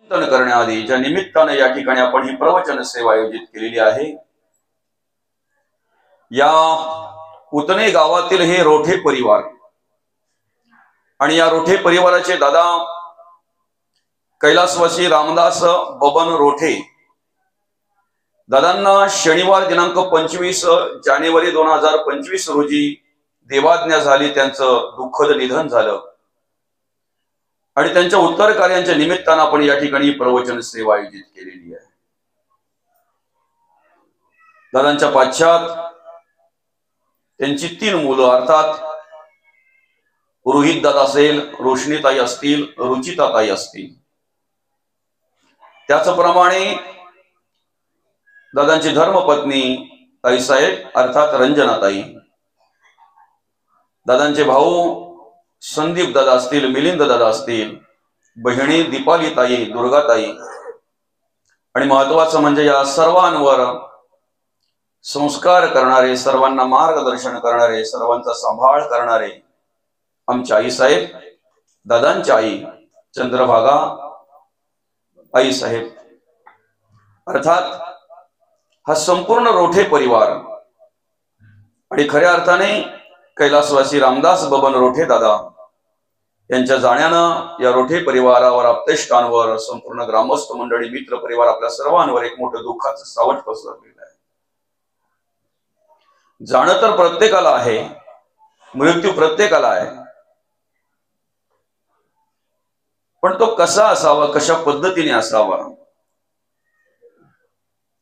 चिंतन करण्याआधी ज्या निमित्ताने या ठिकाणी आपण ही प्रवचन सेवा आयोजित केलेली आहे, या उतने गावातील हे रोठे परिवार आणि या रोठे परिवाराचे दादा कैलासवासी रामदास बबन रोठे दादांना शनिवार दिनांक 25 जानेवारी 2025 रोजी देवाज्ञा झाली, त्यांचं दुःखद निधन झालं आणि त्यांच्या उत्तर कार्यांच्या निमित्तानं आपण या ठिकाणी प्रवचन सेवा आयोजित केलेली आहे। दादांच्या पाश्चात त्यांची 3 मुलं अर्थात रोहित दादा असेल, रोशनीताई असतील, रुचिताताई असतील, त्याचप्रमाणे दादांची धर्मपत्नी ताईसाहेब अर्थात रंजनाताई, दादांचे भाऊ संदीप दादा असतील, मिलिंद दादा असतील, बहिणी दीपालीताई, दुर्गाताई आणि महत्वाचं म्हणजे या सर्वांवर संस्कार करणारे, सर्वांना मार्गदर्शन करणारे, सर्वांचा सांभाळ करणारे आमच्या आई साहेब, दादांच्या आई चंद्रभागा आई साहेब, अर्थात हा संपूर्ण रोठे परिवार आणि खऱ्या अर्थाने कैलासवासी रामदास बबन रोठे दादा यांच्या जाण्यानं या रोठे परिवारावर, आप्तेष्टांवर, संपूर्ण ग्रामस्थ मंडळी, मित्र परिवार, आपल्या सर्वांवर एक मोठं दुःखाचं सावट पसरलेलं आहे। जाणं तर प्रत्येकाला आहे, मृत्यू प्रत्येकाला आहे, पण तो कसा असावा, कशा पद्धतीने असावा,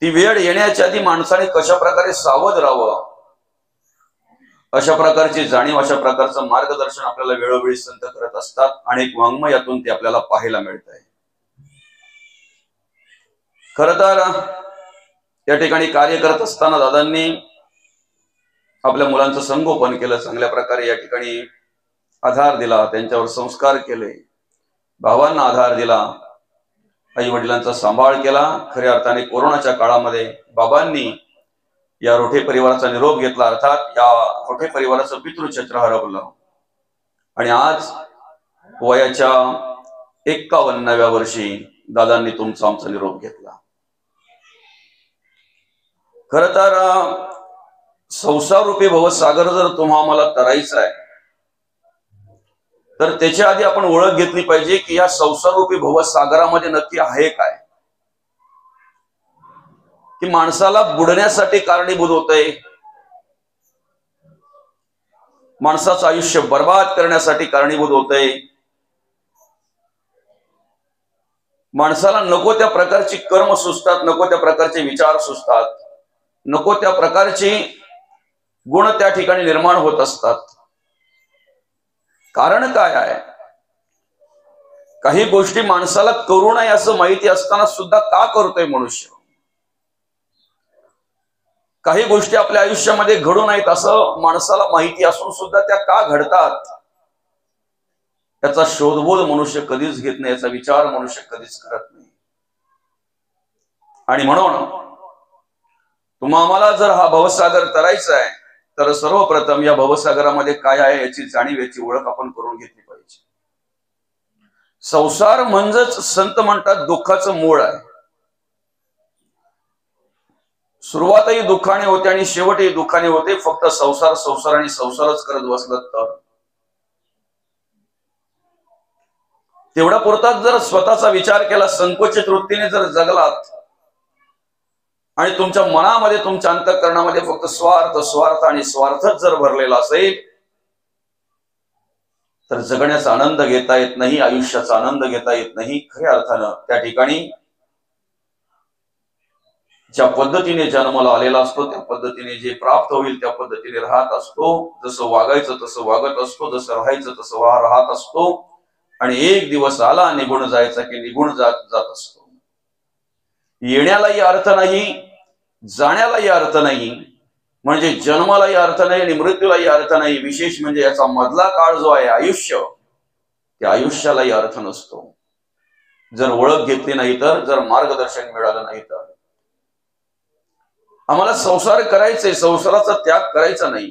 ती वेळ येण्याच्या आधी माणसाने कशा प्रकारे सावध राहावं, अशा प्रकारची जाणीव, अशा प्रकारचं मार्गदर्शन आपल्याला वेळोवेळी संत करत असतात। अनेक वाङ्मयातून ते आपल्याला पाहायला मिळत आहे। खरं तर या ठिकाणी कार्य करत असताना दादांनी आपल्या मुलांचं संगोपन केलं, चांगल्या प्रकारे या ठिकाणी आधार दिला, त्यांच्यावर संस्कार केले, भावांना आधार दिला, आई वडिलांचा सांभाळ केला। खऱ्या अर्थाने कोरोनाच्या काळामध्ये बाबांनी या रोठे परिवाराचा निरोप घेतला, अर्थात या रोठे परिवाराचं पितृछत्र हरवलं आणि आज वयाच्या 51व्या वर्षी दादांनी तुमचा आमचा निरोप घेतला। खरं तर संसार रूपी भवसागर जर तुम्हा आम्हाला तरायचा आहे तर त्याच्या आधी आपण ओळख घेतली पाहिजे की या संसार रूपी भवसागरामध्ये नक्की आहे काय, की माणसाला बुडण्यासाठी कारणीभूत होतंय, माणसाचं आयुष्य बर्बाद करण्यासाठी कारणीभूत होतंय, माणसाला नको त्या प्रकारची कर्म सुचतात, नको त्या प्रकारचे विचार सुचतात, नको त्या प्रकारचे गुण त्या ठिकाणी निर्माण होत असतात। कारण काय आहे? काही गोष्टी माणसाला करू नये असं माहिती असताना सुद्धा का करतोय मनुष्य? काही गोष्टी आपल्या आयुष्यामध्ये घडू नयेत असं माणसाला माहिती असून सुद्धा त्या का घडतात, त्याचा शोधबोध मनुष्य कधीच घेत नाही, याचा विचार मनुष्य कधीच करत नाही। आणि म्हणून तुम्हा आम्हाला जर हा भवसागर तरायचा आहे तर सर्वप्रथम या भवसागरामध्ये काय आहे याची जाणीव, याची ओळख आपण करून घेतली पाहिजे। संसार म्हणजेच संत म्हणतात दुःखाचं मूळ आहे। सुरुवातही दुःखाने होते आणि शेवटही दुःखाने होते, फक्त संसार संसार आणि संसारच करत बसलात तर तेवढा पुरताच जर स्वतःचा विचार केला, संकोचित वृत्तीने जर जगलात आणि तुमच्या मनामध्ये, तुमच्या अंतःकरणामध्ये फक्त स्वार्थ स्वार्थ आणि स्वार्थच जर भरलेला असेल तर जगण्याचा आनंद घेता येत नाही, आयुष्याचा आनंद घेता येत नाही। खऱ्या अर्थानं त्या ठिकाणी ज्या पद्धतीने जन्माला आलेला असतो, त्या पद्धतीने जे प्राप्त होईल त्या पद्धतीने राहत असतो, जसं वागायचं तसं वागत असतो, जसं राहायचं तसं राहत असतो आणि एक दिवस आला निघून जायचा की निघून जात असतो। येण्यालाही अर्थ नाही, जाण्यालाही अर्थ नाही, म्हणजे जन्मालाही अर्थ नाही आणि मृत्यूलाही अर्थ नाही। विशेष म्हणजे याचा मधला काळ जो आहे आयुष्य, त्या आयुष्यालाही अर्थ नसतो जर ओळख घेतली नाही तर, जर मार्गदर्शन मिळालं नाही तर। आम्हाला संसार करायचे, संसाराचा त्याग करायचा नाही,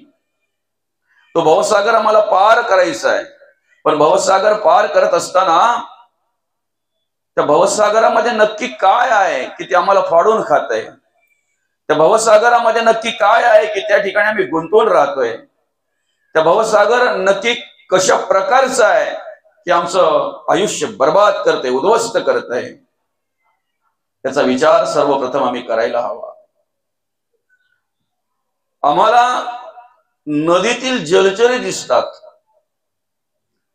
तो भवसागर आम्हाला पार करायचा आहे। पण भवसागर पार करत असताना त्या भवसागरामध्ये नक्की काय आहे की ते आम्हाला फाडून खात आहे? त्या भवसागरामध्ये नक्की काय आहे की त्या ठिकाणी आम्ही गुंतून राहतोय? त्या भवसागर नक्की कशा प्रकारचा आहे की आमचं आयुष्य बर्बाद करते, उद्ध्वस्त करत आहे? त्याचा विचार सर्वप्रथम आम्ही करायला हवा. आम्हाला नदीतील जलचरे दिसतात,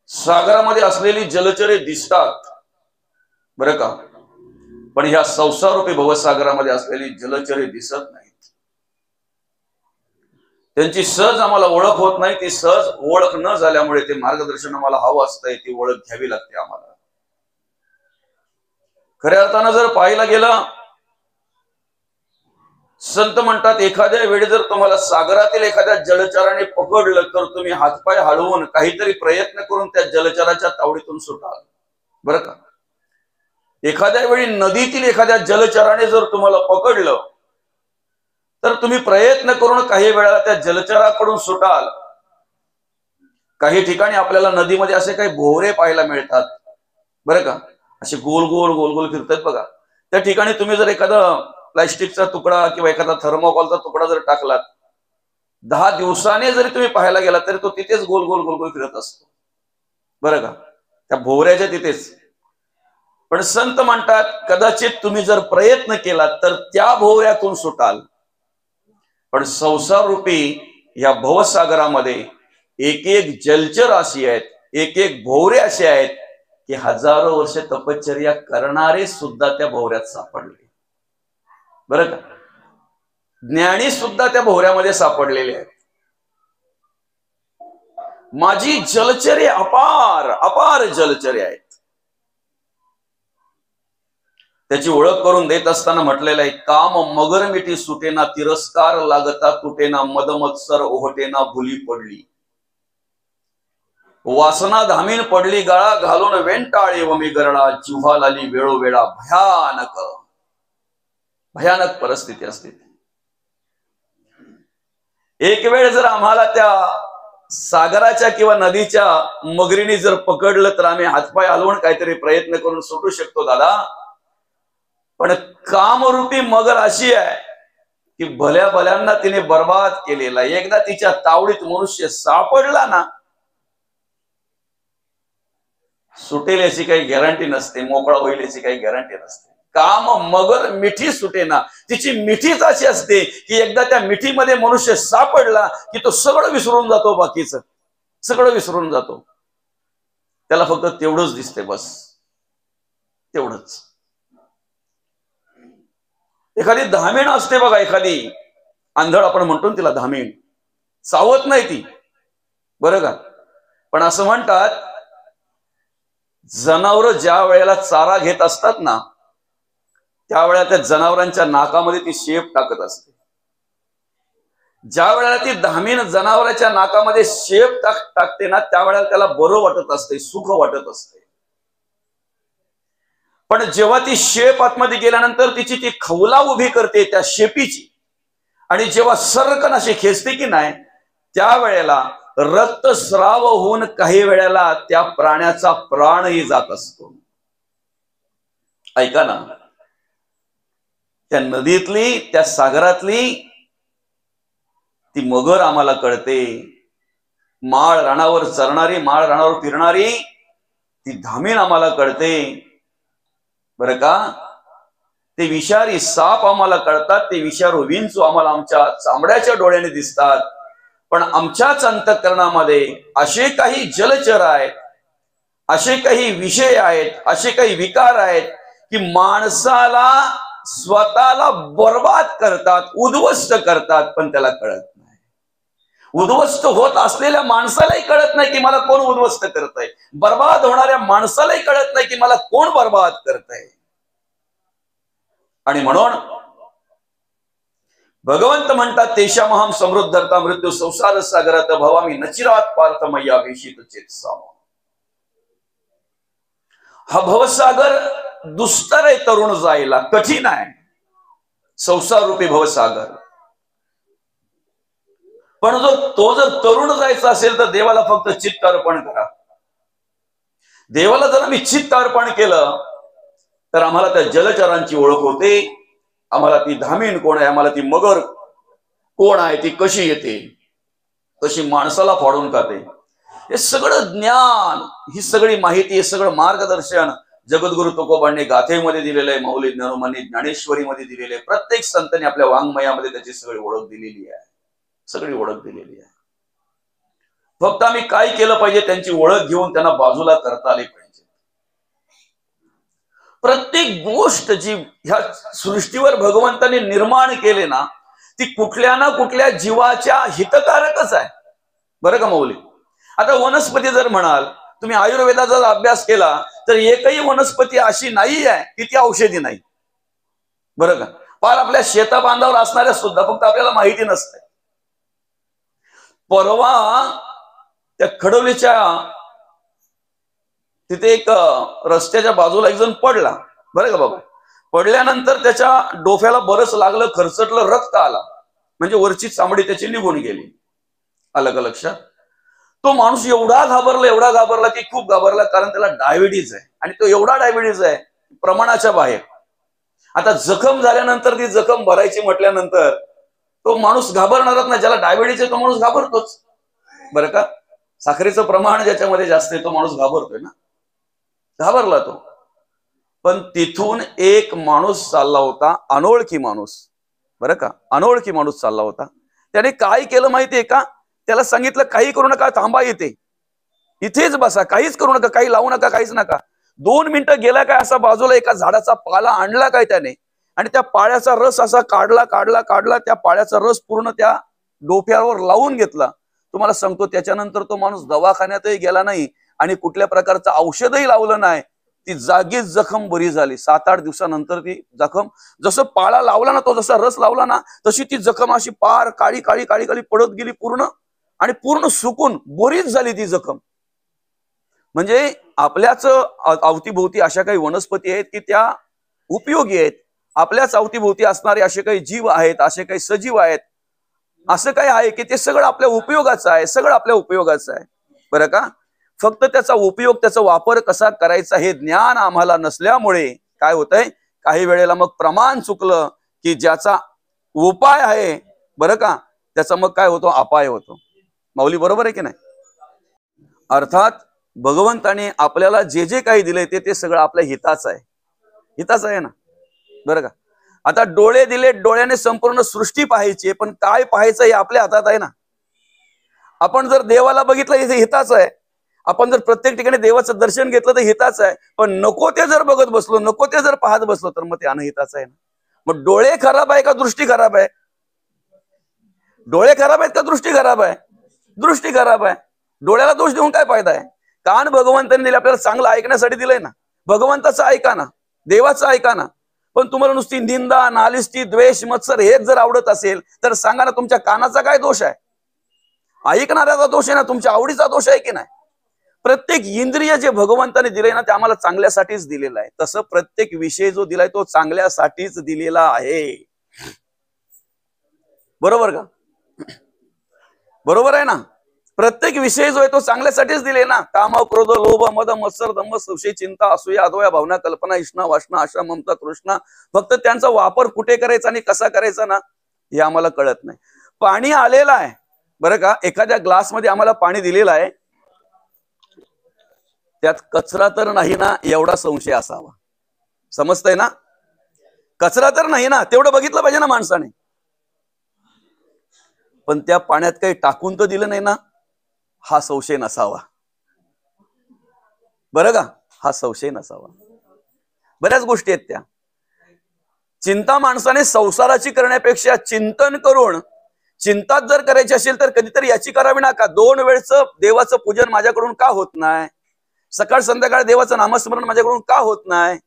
सागरामध्ये असलेली जलचरे दिसतात बरं का, पण ह्या संसाररूपी भवसागरामध्ये असलेली जलचरे दिसत नाहीत. त्यांची सहज आम्हाला ओळख होत नाही. ती सहज ओळख न झाल्यामुळे ते मार्गदर्शन आम्हाला हवं असतंय, ती ओळख घ्यावी लागते आम्हाला. खऱ्या अर्थानं जर पाहायला गेलं, संत म्हणतात एखाद्या वेळी जर तुम्हाला सागरातील एखाद्या जलचराने पकडलं तर तुम्ही हातपाय हलवून काहीतरी प्रयत्न करून त्या जलचराच्या तावडीतून सुटाल बरं का. एखाद्या वेळी नदीतील एखाद्या जलचराने जर तुम्हाला पकडलं तर तुम्ही प्रयत्न करून काही वेळाला त्या जलचराकडून सुटाल. काही ठिकाणी आपल्याला नदीमध्ये असे काही भोवरे पाहायला मिळतात बरं का, असे गोल गोल गोल गोल फिरतात बघा. त्या ठिकाणी तुम्ही जर एखादा प्लास्टिकचा तुकडा किंवा एखादा थर्मोकॉलचा तुकडा जर टाकलात, 10 दिवसाने जरी तुम्ही पाहायला गेला तरी तो तिथेच गोल गोल गोल गोल फिरत असतो बरं का, त्या भोवऱ्याच्या तिथेच. पण संत म्हणतात कदाचित तुम्ही जर प्रयत्न केला तर त्या भोवऱ्यातून सुटाल. पण संसार रूपी या भवसागरामध्ये एक एक जलचर अशी आहेत, एक एक भोवरे असे आहेत की हजारो वर्ष तपश्चर्या करणारे सुद्धा त्या भोवऱ्यात सापडले बरं का. ज्ञानी सुद्धा त्या भोवऱ्यामध्ये सापडलेले आहेत. माझी जलचरे अपार अपार जलचरे आहेत. त्याची ओळख करून देत असताना म्हटलेलं आहे, काम मगर मिठी सुटेना, तिरस्कार लागता तुटेना, मदमत्सर ओहटेना भुली पडली, वासना धामीन पडली गळा घालून वेंटाळे व मी गरळा, जिव्हा लाली वेळोवेळा भयानक भयानक परिस्थिती असते. एक वेळ जर आम्हाला त्या सागराच्या किंवा नदीच्या मगरीने जर पकडलं तर आम्ही हातपाय हलवून काहीतरी प्रयत्न करून सुटू शकतो दादा. पण कामरूपी मगर अशी आहे की भल्या भल्यांना तिने बर्बाद केलेला. एकदा तिच्या तावडीत मनुष्य सापडला ना, सुटेल याची काही गॅरंटी नसते, मोकळा होईल याची काही गॅरंटी नसते. काम मगर मिठी सुटेना, तिची मिठीच अशी असते की एकदा त्या मिठीमध्ये मनुष्य सापडला की तो सगळं विसरून जातो, बाकीचं सगळं विसरून जातो. त्याला फक्त तेवढंच दिसते, बस तेवढंच. एखादी धामीण असते बघा, एखादी आंधळ आपण म्हणतो तिला धामीण, चावत नाही ती बरं का. पण असं म्हणतात जनावर ज्या वेळेला चारा घेत असतात ना, त्यावेळेला त्या जनावरांच्या नाकामध्ये ती शेप टाकत असते. ज्या वेळेला ती धामीण जनावरांच्या नाकामध्ये शेप टाकते ना, त्यावेळेला त्याला बरं वाटत असते, सुख वाटत असते. पण जेव्हा ती शेप आतमध्ये गेल्यानंतर तिची ती खवला उभी करते त्या शेपीची, आणि जेव्हा सरकन अशी खेचते की नाही, त्यावेळेला रक्तस्राव होऊन काही वेळेला त्या प्राण्याचा प्राणही जात असतो. ऐका ना, त्या नदीतली त्या सागरातली ती मगर आम्हाला कळते. माळ रानावर चरणारी, माळ रानावर फिरणारी ती धामीण आम्हाला कळते बरं का. ते विषारी साप आम्हाला कळतात, ते विषारू विंचू आम्हाला आमच्या चामड्याच्या डोळ्याने दिसतात. पण आमच्याच अंतःकरणामध्ये असे काही जलचर आहेत, असे काही विषय आहेत, असे काही विकार आहेत की माणसाला स्वतःला बर्बाद करतात, उद्ध्वस्त करतात, पण त्याला कळत नाही. उद्ध्वस्त होत असलेल्या माणसालाही कळत नाही की मला कोण उद्ध्वस्त करतंय. बर्बाद होणाऱ्या माणसालाही कळत नाही की मला कोण बर्बाद करतंय. आणि म्हणून भगवंत म्हणतात, तेषामहं समृद्धता मृत्यू संसार सागरात भवामी नचिरात पार्थ मय्या वेशित चेतसाम. हा भवसागर दुस्तर आहे, तरुण जायला कठीण आहे, संसार रूपी भवसागर. पण जर तरुण जायचा असेल तर देवाला फक्त चित्त अर्पण करा. देवाला जर आम्ही चित्त अर्पण केलं तर आम्हाला त्या जलचरांची ओळख होते, आम्हाला ती धामीण कोण आहे, आम्हाला ती मगर कोण आहे, ती कशी येते, कशी माणसाला फाडून खाते, हे सगळं ज्ञान, ही सगळी माहिती, हे सगळं मार्गदर्शन जगद्गुरु तुकोबांनी गाथेमध्ये दिलेलं आहे, माऊली ज्ञानोबांनी ज्ञानेश्वरीमध्ये दिलेले आहे, प्रत्येक संतांनी आपल्या वाङ्मयामध्ये त्याची सगळी ओळख दिलेली आहे, सगळी ओळख दिलेली आहे. फक्त आम्ही काय केलं पाहिजे, त्यांची ओळख घेऊन त्यांना बाजूला करता आली पाहिजे. प्रत्येक गोष्ट जी ह्या सृष्टीवर भगवंतांनी निर्माण केले ना, ती कुठल्या ना कुठल्या जीवाच्या हितकारकच आहे, बरं का माऊली. आता वनस्पती जर म्हणाल, तुम्ही आयुर्वेदाचा जर अभ्यास केला तर एकही वनस्पती अशी नाही आहे की ती औषधी नाही, बरं का. फार आपल्या शेता बांधावर असणाऱ्या सुद्धा फक्त आपल्याला माहिती नसते. परवा त्या खडवलीच्या तिथे एक रस्त्याच्या बाजूला एक जण पडला, बरं का बाबा. पडल्यानंतर त्याच्या डोफ्याला बरंच लागलं, खरचटलं, रक्त आला, म्हणजे वरची चामडी त्याची निघून गेली. आलं का लक्षात? तो माणूस एवढा घाबरला की खूप घाबरला, कारण त्याला डायबिटीज आहे, आणि तो एवढा डायबिटीज आहे प्रमाणाच्या बाहेर. आता जखम झाल्यानंतर ती जखम भरायची म्हटल्यानंतर तो माणूस घाबरणारच ना, ज्याला डायबिटीज आहे तो माणूस घाबरतोच, बरं का. साखरेचं प्रमाण ज्याच्यामध्ये जास्त आहे तो माणूस घाबरतोय ना, घाबरला तो. पण तिथून एक माणूस चालला होता, अनोळखी माणूस, बरं का, अनोळखी माणूस चालला होता. त्याने काय केलं माहितीये का? त्याला सांगितलं काही करू नका, थांबा, इथेच बसा, काहीच करू नका, काही लावू नका, काहीच नका. 2 मिनिटं गेला काय, असा बाजूला एका झाडाचा पाला आणला काय त्याने, आणि त्या पाळ्याचा रस असा काढला, त्या पाळ्याचा रस पूर्ण त्या डोक्यावर लावून घेतला. तुम्हाला सांगतो, त्याच्यानंतर तो माणूस दवाखान्यातही गेला नाही आणि कुठल्या प्रकारचं औषधही लावलं नाही. ती जागीच जखम बरी झाली. 7-8 दिवसानंतर ती जखम, जसं पाळा लावला ना, तो जसा रस लावला ना, तशी ती जखम अशी पार काळी काळी काळी काळी पडत गेली पूर्ण, आणि पूर्ण सुकून बरीच झाली ती जखम. म्हणजे आपल्याच अवतीभोवती अशा काही वनस्पती आहेत की त्या उपयोगी आहेत. आपल्याच अवतीभोवती असणारे असे काही जीव आहेत, असे काही सजीव आहेत, असं काही आहे की ते सगळं आपल्या उपयोगाचं आहे, सगळं आपल्या उपयोगाचं आहे, बरं का. फक्त त्याचा उपयोग, त्याचा वापर कसा करायचा हे ज्ञान आम्हाला नसल्यामुळे काय होतंय, काही वेळेला मग प्रमाण चुकलं की ज्याचा उपाय आहे, बरं का, त्याचा मग काय होतो, अपाय होतो. माऊली बरोबर आहे की नाही? अर्थात भगवंताने आपल्याला जे जे काही दिले ते सगळं आपल्या हिताचं आहे, हिताचं आहे ना, बरं का. आता डोळे दिले, डोळ्याने संपूर्ण सृष्टी पाहायची, पण काय पाहायचं हे आपल्या हातात आहे ना. आपण जर देवाला बघितलं हे हिताचं आहे, आपण जर प्रत्येक ठिकाणी देवाचं दर्शन घेतलं तर हिताचं आहे, पण नको ते जर बघत बसलो, नको ते जर पाहत बसलो तर मग ते अनहिताचं आहे ना. मग डोळे खराब आहे का दृष्टी खराब आहे? डोळे खराब आहेत का दृष्टी खराब आहे? दृष्टी खराब आहे. डोळ्याला दोष देऊन काय फायदा आहे? कान भगवंतांनी दिले, आपल्याला चांगलं ऐकण्यासाठी दिलंय ना. भगवंताचं ऐका ना, देवाचं ऐका ना. पण तुम्हाला नुसती निंदा, नालिष्टी, द्वेष, मत्सर हेच जर आवडत असेल तर सांगा ना, तुमच्या कानाचा काय दोष आहे? ऐकणाऱ्याचा दोष आहे ना, तुमच्या आवडीचा दोष आहे की नाही? प्रत्येक इंद्रिय जे भगवंताने दिलंय ना, ते आम्हाला चांगल्यासाठीच दिलेलं आहे. तसं प्रत्येक विषय जो दिलाय तो चांगल्यासाठीच दिलेला आहे, बरोबर का? बरोबर आहे ना? प्रत्येक विषय जो आहे तो चांगल्यासाठीच दिले ना. काम, क्रोध, लोभ, मद, मत्सर, दंभ, संशय, चिंता, असूया, अधोया, भावना, कल्पना, इष्णा, वासना, आशा, ममता, तृष्णा, फक्त त्यांचा वापर कुठे करायचा आणि कसा करायचा ना, हे आम्हाला कळत नाही. पाणी आलेलं आहे, बरं का, एखाद्या ग्लासमध्ये आम्हाला पाणी दिलेलं आहे, त्यात कचरा तर नाही ना, एवढा संशय असावा. समजतंय ना? कचरा तर नाही ना, तेवढं बघितलं पाहिजे ना माणसाने. पण त्या पाण्यात काही टाकून तर दिलं नाही ना, हा संशय नसावा, बरं का, हा संशय नसावा. बऱ्याच गोष्टी आहेत त्या. चिंता माणसाने संसाराची करण्यापेक्षा चिंतन करून, चिंताच जर करायची असेल तर कधीतरी याची करावी ना का, 2 वेळचं देवाचं पूजन माझ्याकडून का होत नाही? सकाळ संध्याकाळ देवाचं नामस्मरण माझ्याकडून का होत नाही?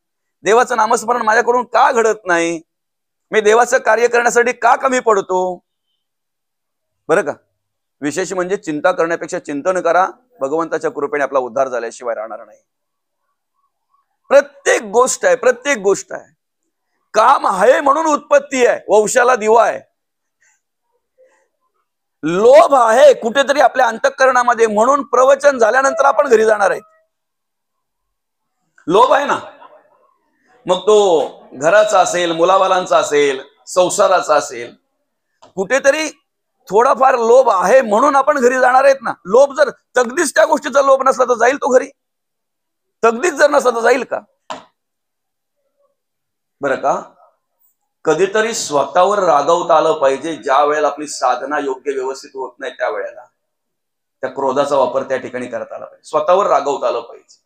देवाचं नामस्मरण माझ्याकडून का घडत नाही? मी देवाचं कार्य करण्यासाठी का कमी पडतो? बरं का. विशेष म्हणजे चिंता करण्यापेक्षा चिंतन करा, भगवंताच्या कृपेने आपला उद्धार झाल्याशिवाय राहणार नाही. प्रत्येक गोष्ट आहे, प्रत्येक गोष्ट आहे. काम आहे म्हणून उत्पत्ती आहे, वंशाला दिवा आहे. लोभ आहे कुठेतरी आपल्या अंतःकरणामध्ये, म्हणून प्रवचन झाल्यानंतर आपण घरी जाणार आहे. लोभ आहे ना. मग तो घराचा असेल, मुलाबालांचा असेल, संसाराचा असेल, कुठेतरी थोडाफार लोभ आहे म्हणून आपण घरी जाणार आहेत ना. लोभ जर तगदीच त्या गोष्टीचा लोभ नसला तर जाईल तो घरी? तगदीच जर नसला तर जाईल का? बरं का, कधीतरी स्वतःवर रागवता आलं पाहिजे. ज्या वेळेला आपली साधना योग्य व्यवस्थित होत नाही त्यावेळेला त्या क्रोधाचा वापर त्या ठिकाणी करता आला पाहिजे. स्वतःवर रागवता आलं पाहिजे.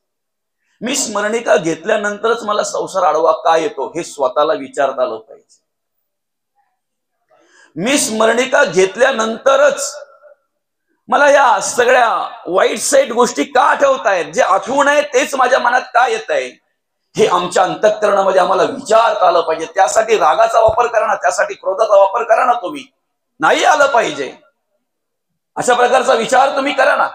मी स्मरणिका घेतल्यानंतरच मला संसार आडवा का येतो हे स्वतःला विचारता आलं पाहिजे. मी स्मरणिका घेतल्यानंतरच मला या सगळ्या वाईट साईट गोष्टी का आठवतायत, जे आठवू नये तेच माझ्या मनात का येत आहे, हे आमच्या अंतःकरणामध्ये आम्हाला विचारता आलं पाहिजे. त्यासाठी रागाचा वापर करा ना, त्यासाठी क्रोधाचा वापर करा ना. तुम्ही नाही आलं पाहिजे अशा प्रकारचा विचार तुम्ही करा ना.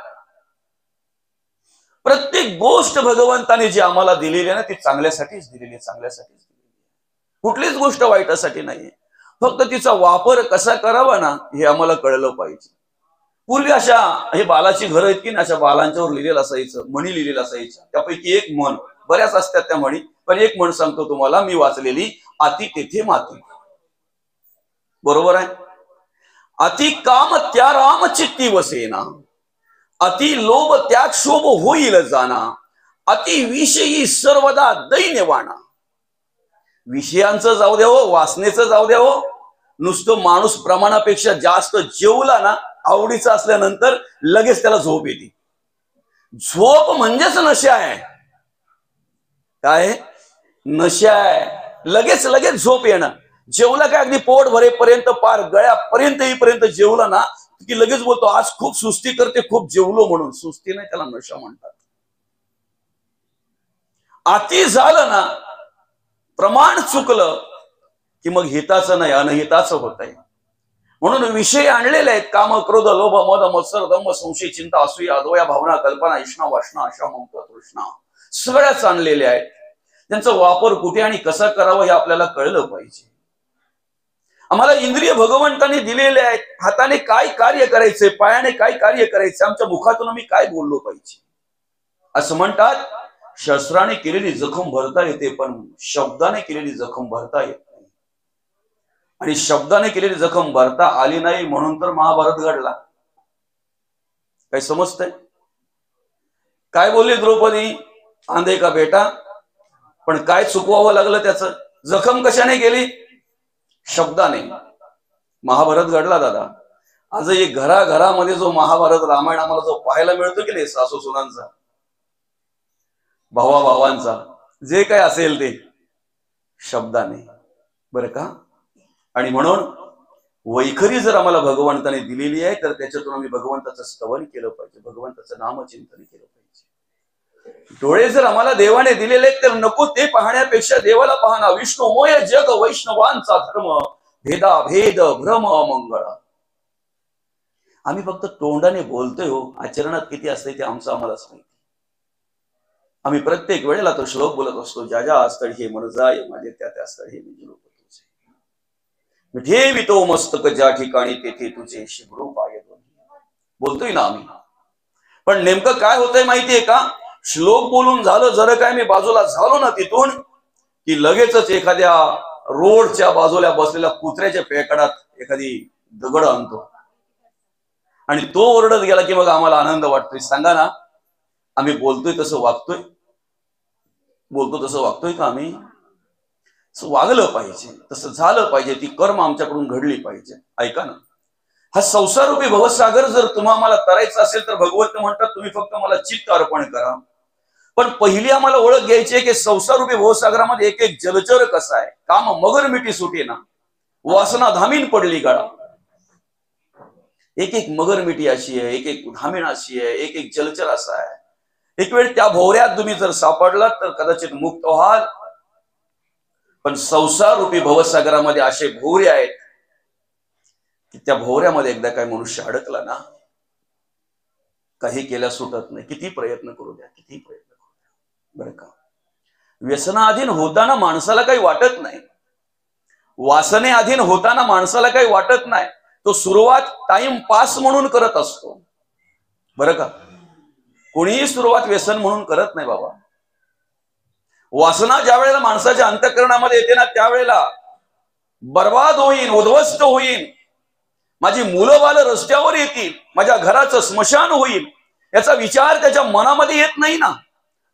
प्रत्येक गोष्ट भगवंताने जी आम्हाला दिलेली आहे ना ती चांगल्यासाठीच दिलेली आहे, चांगल्यासाठीच दिलेली आहे. कुठलीच गोष्ट वाईटासाठी नाहीये. फक्त तिचा वापर कसा करावा ना हे आम्हाला कळलं पाहिजे. पूर्वी अशा हे बालाची घरं आहेत की ना, अशा बालांच्यावर लिहिलेलं असायचं, म्हणी लिहिलेलं असायचं. त्यापैकी एक म्हण, बऱ्याच असतात त्या म्हणी, पण एक म्हण सांगतो तुम्हाला मी वाचलेली, अति तेथे माती. बरोबर आहे? अति काम त्या राम चित्ती वसेना, अति लोभ त्या क्षोभ होईल जाना, अति विषयी सर्वदा दैन्यवाना. विषयांचं जाऊ द्यावं, वासनेचं जाऊ द्यावं, नुसतं माणूस प्रमाणापेक्षा जास्त जेवला ना, आवडीचं असल्यानंतर लगेच त्याला झोप येते. झोप म्हणजेच नशा आहे. काय नशा आहे? लगेच लगेच झोप येणं. जेवला काय अगदी पोट भरेपर्यंत, पार गळ्यापर्यंत येईपर्यंत जेवला ना की लगेच बोलतो आज खूप सुस्ती करते, खूप जेवलो म्हणून. सुस्ती नाही, त्याला नशा म्हणतात. अति झालं ना, प्रमाण चुकलं की मग हिताचं नाही अनहिताचं होत आहे. म्हणून विषय आणलेले आहेत, काम क्रोध लोभ मद मत्सर दंभ संशय चिंता असूया अद्वया भावना कल्पना इष्णा वासना अशा ममता तृष्णा सगळ्याच आणलेल्या आहेत. त्यांचा वापर कुठे आणि कसा करावा हे आपल्याला कळलं पाहिजे. आम्हाला इंद्रिय भगवंताने दिलेले आहेत. हाताने काय कार्य करायचे, पायाने काय कार्य करायचे, आमच्या मुखातून आम्ही काय बोललो पाहिजे. असं म्हणतात शस्त्राने केलेली जखम भरता येते पण शब्दाने केलेली जखम भरता येत नाही. आणि शब्दाने केलेली जखम भरता आली नाही म्हणून तर महाभारत घडला. काय समजतंय? काय बोलली द्रौपदी? आंधे का बेटा? पण काय चुकवावं लागलं त्याचं? जखम कशाने गेली? शब्दाने. महाभारत घडला दादा. आज एक घराघरामध्ये जो महाभारत रामायण आम्हाला जो पाहायला मिळतो की नाही, सासू सुनांचा, भावा भावांचा, जे काय असेल ते शब्दाने. बरं का? आणि म्हणून वैखरी जर आम्हाला भगवंताने दिलेली आहे तर त्याच्यातून आम्ही भगवंताचं स्तवन केलं पाहिजे, भगवंताचं नामचिंतन केलं पाहिजे. डोळे जर आम्हाला देवाने दिलेले आहेत तर नको ते पाहण्यापेक्षा देवाला पाहणा. विष्णुमय जग वैष्णवांचा धर्म, भेदा भेद भ्रम मंगळ. आम्ही फक्त तोंडाने बोलतोय हो, आचरणात किती असते ते आमचं आम्हालाच माहिती. आम्ही प्रत्येक वेळेला तो श्लोक बोलत असतो, ज्या ज्या स्थळी हे मन जाय माझे त्या त्या स्थळी मी लोक ठेवितो मस्तक ज्या ठिकाणी तेथे तुझे शिबरू पाय दोन्ही. बोलतोय ना आम्ही. पण नेमकं काय होतंय माहितीये का? श्लोक बोलून झालं, जर काय मी बाजूला झालो ना तिथून की लगेचच एखाद्या रोडच्या बाजूला बसलेल्या कुत्र्याच्या पेकडात एखादी दगड आणतो आणि तो ओरडत गेला की मग आम्हाला आनंद वाटतोय. सांगा ना, आम्ही बोलतोय तसं वागतोय? बोलतो तसं वागतोय का आम्ही? वागलं पाहिजे, तसं झालं पाहिजे, ती कर्म आमच्याकडून घडली पाहिजे. ऐका ना, हा संसारूपी भवसागर जर तुम्हाला तरायचा असेल तर भगवंत म्हणतात तुम्ही फक्त मला चित्त अर्पण करा. पण पहिली आम्हाला ओळख घ्यायची आहे की संसारूपी भवसागरामध्ये एक एक जलचर कसा आहे. काम मगर मिठी सुटे ना, वासना धामीन पडली गळा. एक एक मगर मिठी अशी आहे, एक एक धामीन अशी आहे, एक एक जलचर असा आहे. एक वेळ त्या भोवऱ्यात तुम्ही जर सापडलात तर कदाचित मुक्त व्हाल. पण संसार रूपी भवसागरामध्ये असे भोवरे आहेत की त्या भोवऱ्यामध्ये एकदा काय मनुष्य अडकला ना, काही केल्या सुटत नाही. किती प्रयत्न करू द्या, किती प्रयत्न करू द्या. बरं का? व्यसनाधीन होताना माणसाला काही वाटत नाही, वासने अधीन होताना माणसाला काही वाटत नाही. तो सुरुवात टाइम पास म्हणून करत असतो. बरं का? कोणीही सुरुवात व्यसन म्हणून करत नाही बाबा. वासना ज्या वेळेला माणसाच्या अंतःकरणामध्ये येते ना, त्यावेळेला बर्बाद होईन, उद्ध्वस्त होईन, माझी मुलं बालं रस्त्यावर येतील, माझ्या घराचं स्मशान होईल, याचा विचार त्याच्या मनामध्ये येत नाही ना.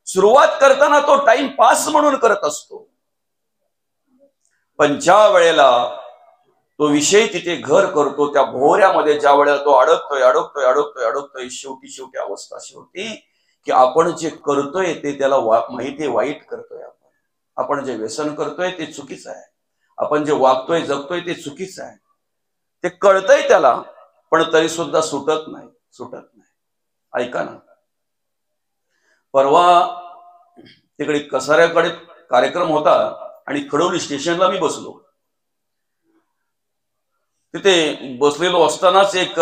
सुरुवात करताना तो टाइम पास म्हणून करत असतो. पण ज्या वेळेला तो विषय तिथे घर करतो, त्या भोवऱ्यामध्ये ज्या वेळेला तो अडकतोय, शेवटी अवस्था शेवटी की आपण जे करतोय ते त्याला माहिती आहे वाईट करतोय. आपण जे व्यसन करतोय ते चुकीचं आहे, आपण जे वागतोय जगतोय ते चुकीचं आहे, ते कळतंय त्याला, पण तरी सुद्धा सुटत नाही. ऐका ना, परवा तिकडे कसाऱ्याकडे कार्यक्रम होता आणि खडवली स्टेशनला मी बसलो. तिथे बसलेलो असतानाच एक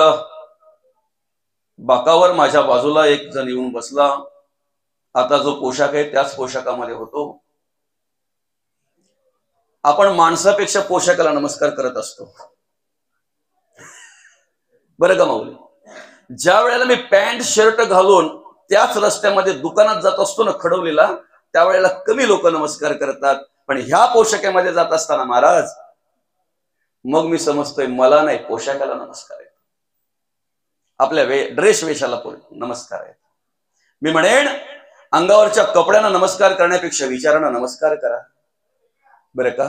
बाकावर माझ्या बाजूला एक जण येऊन बसला. आता जो पोशाख आहे त्याच पोशाखामध्ये होतो. आपण माणसापेक्षा पोशाखाला नमस्कार करत असतो, बरं का माऊली. ज्या वेळेला मी पॅन्ट शर्ट घालून त्याच रस्त्यामध्ये दुकानात जात असतो ना खडवलेला, त्यावेळेला कमी लोक नमस्कार करतात. पण ह्या पोशाखामध्ये जात असताना महाराज, मग मी समजतोय मला नाही, पोशाखाला नमस्कार आहे, आपल्या ड्रेस वेशाला नमस्कार आहे. मी म्हणेन अंगावरच्या कपड्यांना नमस्कार करण्यापेक्षा विचारांना नमस्कार करा, बरं का.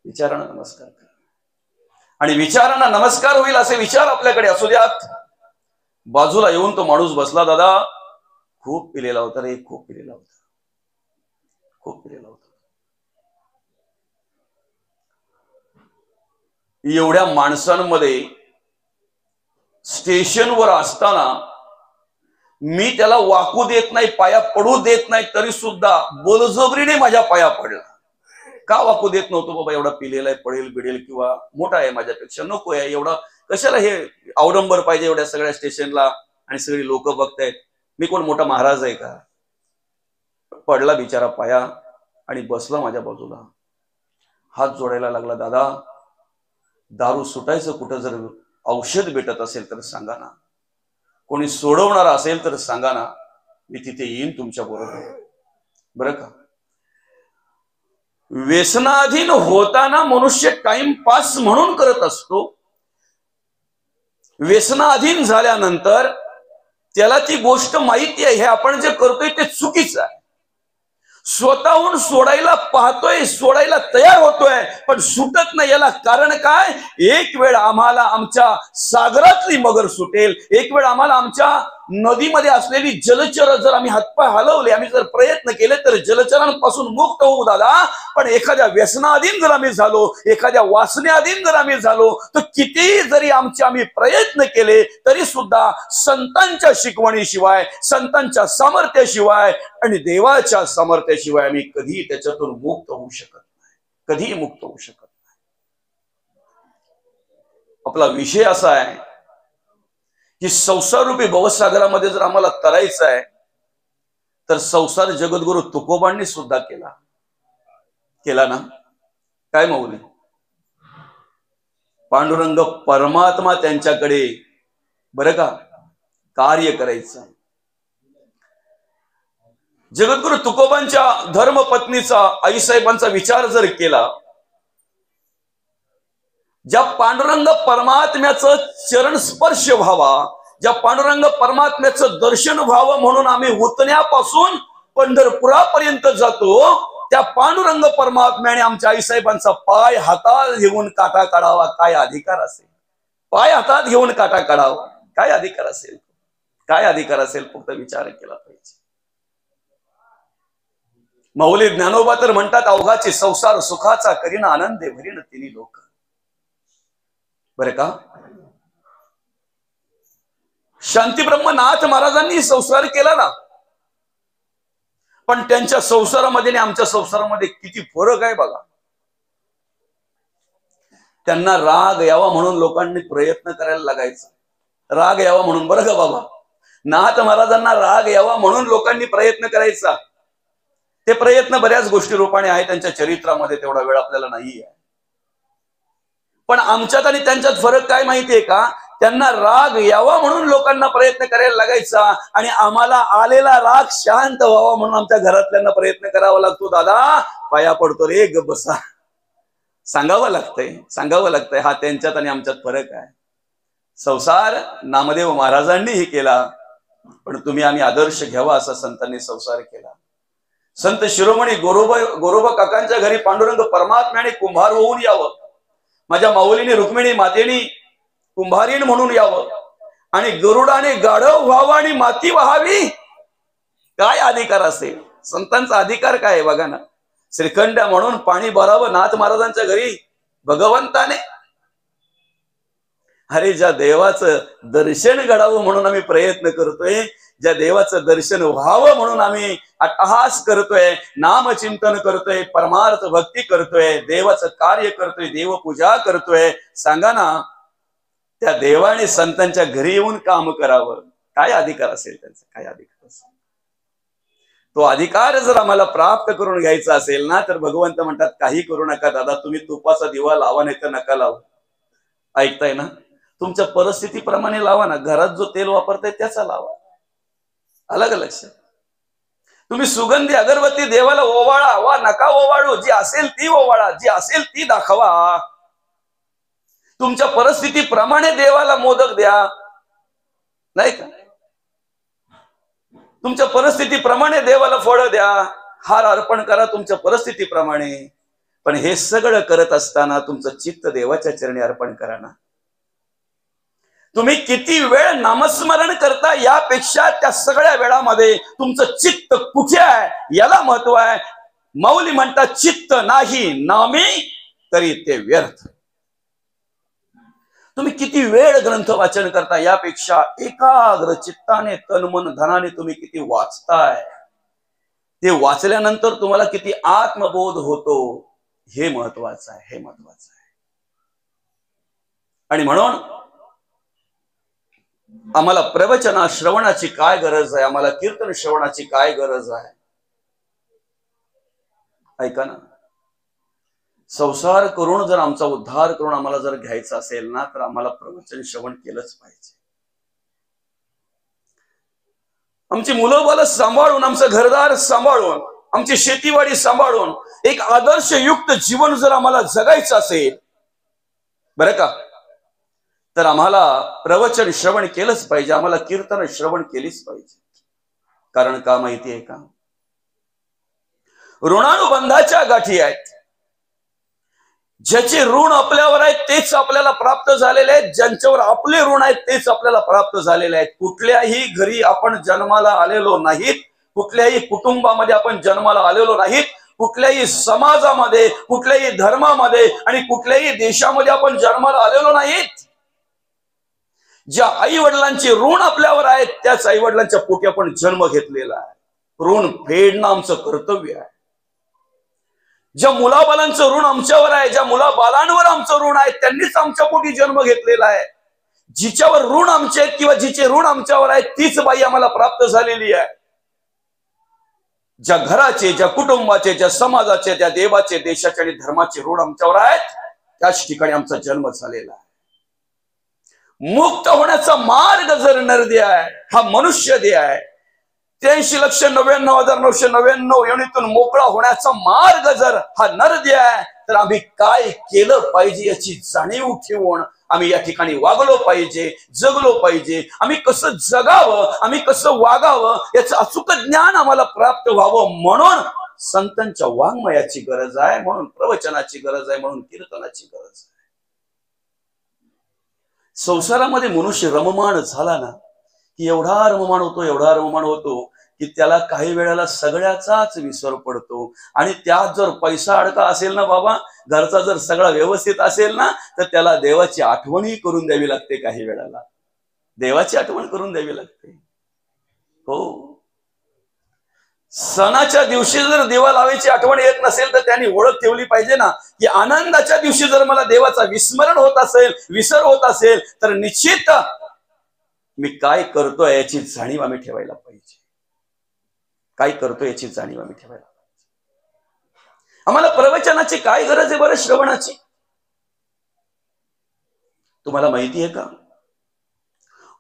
विचारांना नमस्कार करा, आणि विचारांना नमस्कार होईल असे विचार आपल्याकडे असू द्यात. बाजूला येऊन तो माणूस बसला. दादा, खूप पिलेला होता रे, खूप पिलेला होता. एवढ्या माणसांमध्ये स्टेशनवर असताना मी त्याला वाकू देत नाही, पाया पडू देत नाही, तरी सुद्धा बळजबरीने माझ्या पाया पडला. का वाकू देत नव्हतो? बाबा एवढा पिलेला आहे, पडेल बिडेल, किंवा मोठा आहे माझ्यापेक्षा, नको आहे एवढा, कशाला हे अवडंबर पाहिजे एवढ्या सगळ्या स्टेशनला आणि सगळी लोक बघतायत, मी कोण मोठा महाराज आहे का? पडला बिचारा पाया आणि बसला माझ्या बाजूला, हात जोडायला लागला. दादा, दारू सुटायचं कुठं? जर औषध भेटत असेल तर सांगा ना, कोणी सोडवणार असेल तर सांगा ना, मी तिथे येईन तुमच्या बरोबर, बरं का. व्यसनाधीन होताना मनुष्य टाइमपास म्हणून करत असतो. व्यसनाधीन झाल्यानंतर त्याला ती गोष्ट माहिती आहे, हे आपण जे करतोय ते चुकीचं आहे. स्वतःहून सोडायला पाहतोय, सोडायला तयार होतोय, पण सुटत नाही. याला कारण काय? एक वेळ आम्हाला आमच्या सागरातली मगर सुटेल, एक वेळ आम्हाला आमच्या नदीमध्ये असलेली जलचर जर आम्ही हातपाय हलवले, आम्ही जर प्रयत्न केले तर जलचरांपासून मुक्त होऊ दादा. पण एखाद्या व्यसनाधीन जर आम्ही झालो, एखाद्या वासनेअधीन जर आम्ही झालो, तर किती जरी आम्ही प्रयत्न केले तरी सुद्धा संतांच्या शिकवणीशिवाय, संतांच्या सामर्थ्याशिवाय आणि देवाच्या सामर्थ्याशिवाय आम्ही कधी त्याच्यातून मुक्त होऊ शकत नाही, कधीही मुक्त होऊ शकत नाही. आपला विषय असा आहे की संसार रूपी भवसागरामध्ये जर आम्हाला तरायचं आहे, तर संसार जगद्गुरु तुकोबांनी सुद्धा केला ना. काय माऊली? पांडुरंग परमात्मा त्यांच्याकडे, बरं का, कार्य करायचं. जगद्गुरु तुकोबांच्या धर्मपत्नीचा, आईसाहेबांचा विचार जर केला, ज्या पांडुरंग परमात्म्याचं चरण स्पर्श व्हावा, ज्या पांडुरंग परमात्म्याचं दर्शन व्हावं म्हणून आम्ही उतण्यापासून पंढरपुरापर्यंत जातो, त्या पांडुरंग परमात्म्याने आमच्या आईसाहेबांचा पाय हातात घेऊन काटा काढावा, काय अधिकार असेल? पाय हातात घेऊन काटा काढावा, काय अधिकार असेल? काय अधिकार असेल? फक्त विचार केला पाहिजे. माऊली ज्ञानोबा तर म्हणतात, अवघाचे संसार सुखाचा करीन आनंदे भरीन तिन्ही लोक, बरं का. शांतीब्रह्मनाथ महाराजांनी संसार केला ना, पण त्यांच्या संसारामध्ये आणि आमच्या संसारामध्ये किती फरक आहे बघा. त्यांना राग यावा म्हणून लोकांनी प्रयत्न करायला लागायचा, राग यावा म्हणून, बरं का बाबा. नाथ महाराजांना राग यावा म्हणून लोकांनी प्रयत्न करायचा. ते प्रयत्न बऱ्याच गोष्टी रूपाने आहे त्यांच्या चरित्रामध्ये, तेवढा वेळ आपल्याला नाही आहे. पण आमच्यात आणि त्यांच्यात फरक काय माहितीये का? त्यांना राग यावा म्हणून लोकांना प्रयत्न करायला लागायचा, आणि आम्हाला आलेला राग शांत व्हावा म्हणून आमच्या घरातल्यांना प्रयत्न करावा लागतो. दादा पाया पडतो रे, ग बसा. सांगावं लागतंय. हा त्यांच्यात आणि आमच्यात फरक आहे. संसार नामदेव महाराजांनीही केला, पण तुम्ही आम्ही आदर्श घ्यावा असा संतांनी संसार केला. संत शिरोमणी गोरोबा काकांच्या घरी पांडुरंग परमात्म्याने कुंभार होऊन यावं, माझ्या माऊलीने रुक्मिणी मातेनी कुंभारीण म्हणून यावं, आणि गरुडाने गाढव व्हावं आणि माती व्हावी. काय अधिकार असेल संतांचा? अधिकार काय आहे बघा ना. श्रीखंड म्हणून पाणी भरावं नाथ महाराजांच्या घरी भगवंताने. अरे ज्या देवाचं दर्शन घडावं म्हणून आम्ही प्रयत्न करतोय, ज्या देवाचं दर्शन व्हावं म्हणून आम्ही अट्टहास करतोय, नामचिंतन करतोय, परमार्थ भक्ती करतोय, देवाचं कार्य करतोय, देवपूजा करतोय, सांगा ना त्या देवाने संतांच्या घरी येऊन काम करावं. काय अधिकार असेल त्यांचा? काय अधिकार असेल? तो अधिकार जर आम्हाला प्राप्त करून घ्यायचा असेल ना, तर भगवंत म्हणतात काही करू नका दादा, तुम्ही तुपाचा दिवा लावा, नाही तर नका लावू. ऐकताय ना? तुमच्या परिस्थितीप्रमाणे लावा ना. घरात जो तेल वापरताय त्याचा लावा. अलग लक्ष. तुम्ही सुगंधी अगरबत्ती देवाला ओवाळा वा नका ओवाळू, जी असेल ती ओवाळा, जी असेल ती दाखवा. तुमच्या परिस्थितीप्रमाणे देवाला मोदक द्या, नाही का? तुमच्या परिस्थितीप्रमाणे देवाला फळं द्या, हार अर्पण करा तुमच्या परिस्थितीप्रमाणे. पण हे सगळं करत असताना तुमचं चित्त देवाच्या चरणी अर्पण करा ना. तुम्ही किती वेळ नामस्मरण करता यापेक्षा त्या सगळ्या वेळामध्ये तुमचं चित्त कुठे आहे याला महत्व आहे. माऊली म्हणतात चित्त नाही नामी तरी ते व्यर्थ. तुम्ही किती वेळ ग्रंथ वाचन करता यापेक्षा एकाग्र चित्ताने तन मन धनाने तुम्ही किती वाचताय, ते वाचल्यानंतर तुम्हाला किती आत्मबोध होतो, हे महत्वाचं आहे. आणि म्हणून आम्हाला प्रवचना श्रवणाची काय गरज आहे, आम्हाला कीर्तन श्रवणाची काय गरज आहे? ऐका ना, संसार करून जर आमचा उद्धार करून आम्हाला जर घ्यायचा असेल ना, तर आम्हाला प्रवचन श्रवण केलंच पाहिजे. आमची मुलं बाळ सांभाळून, आमचं घरदार सांभाळून, आमची शेतीवाडी सांभाळून एक आदर्शयुक्त जीवन जर आम्हाला जगायचं असेल बरं का, तर आम्हाला प्रवचन श्रवण केलंच पाहिजे, आम्हाला कीर्तन श्रवण केलीच पाहिजे. कारण का माहिती आहे का? ऋणानुबंधाच्या गाठी आहेत. ज्याचे ऋण आपल्यावर आहेत तेच आपल्याला प्राप्त झालेले आहेत, ज्यांच्यावर आपले ऋण आहेत तेच आपल्याला प्राप्त झालेले आहेत. कुठल्याही घरी आपण जन्माला आलेलो नाहीत, कुठल्याही कुटुंबामध्ये आपण जन्माला आलेलो नाहीत, कुठल्याही समाजामध्ये, कुठल्याही धर्मामध्ये आणि कुठल्याही देशामध्ये आपण जन्माला आलेलो नाहीत. ज्या आई वडिलांचे ऋण आपल्यावर आहेत त्याच आई वडिलांच्या पोटी आपण जन्म घेतलेला आहे. ऋण फेडणं आमचं कर्तव्य आहे. ज्या मुलाबालांचं ऋण आमच्यावर आहे, ज्या मुलाबालांवर आमचं ऋण आहे, त्यांनीच आमच्या पोटी जन्म घेतलेला आहे. जिच्यावर ऋण आमचे आहेत किंवा जिचे ऋण आमच्यावर आहेत तीच बाई आम्हाला प्राप्त झालेली आहे. ज्या घराचे, ज्या कुटुंबाचे, ज्या समाजाचे, त्या देवाचे, देशाचे आणि धर्माचे ऋण आमच्यावर आहेत त्याच ठिकाणी आमचा जन्म झालेला आहे. मुक्त होण्याचा मार्ग जर नरदेह आहे, हा मनुष्य देह आहे. 83,99,999 योनीतून मोकळा होण्याचा मार्ग जर हा नरदेह आहे, तर आम्ही काय केलं पाहिजे याची जाणीव ठेवून आम्ही या ठिकाणी वागलो पाहिजे, जगलो पाहिजे. आम्ही कसं जगावं, आम्ही कसं वागावं याचं अचूक ज्ञान आम्हाला प्राप्त व्हावं म्हणून संतांच्या वाङ्मयाची गरज आहे, म्हणून प्रवचनाची गरज आहे, म्हणून कीर्तनाची गरज आहे. संसारामध्ये मनुष्य रममाण झाला ना की एवढा रममाण होतो की त्याला काही वेळेला सगळ्याचाच विसर पडतो. आणि त्यात जर पैसा अडका असेल ना बाबा, घरचा जर सगळा व्यवस्थित असेल ना, तर त्याला देवाची आठवणही करून द्यावी लागते. काही वेळेला देवाची आठवण करून द्यावी लागते. हो, सणाच्या दिवशी जर देवा लावायची आठवण येत नसेल तर त्यांनी ओळख ठेवली पाहिजे ना, की आनंदाच्या दिवशी जर मला देवाचा विस्मरण होत असेल, विसर होत असेल, तर निश्चित मी काय करतोय याची जाणीव आम्ही ठेवायला पाहिजे. काय करतोय याची जाणीव आम्ही ठेवायला पाहिजे. आम्हाला प्रवचनाची काय गरज आहे बरं, श्रवणाची? तुम्हाला माहिती आहे का?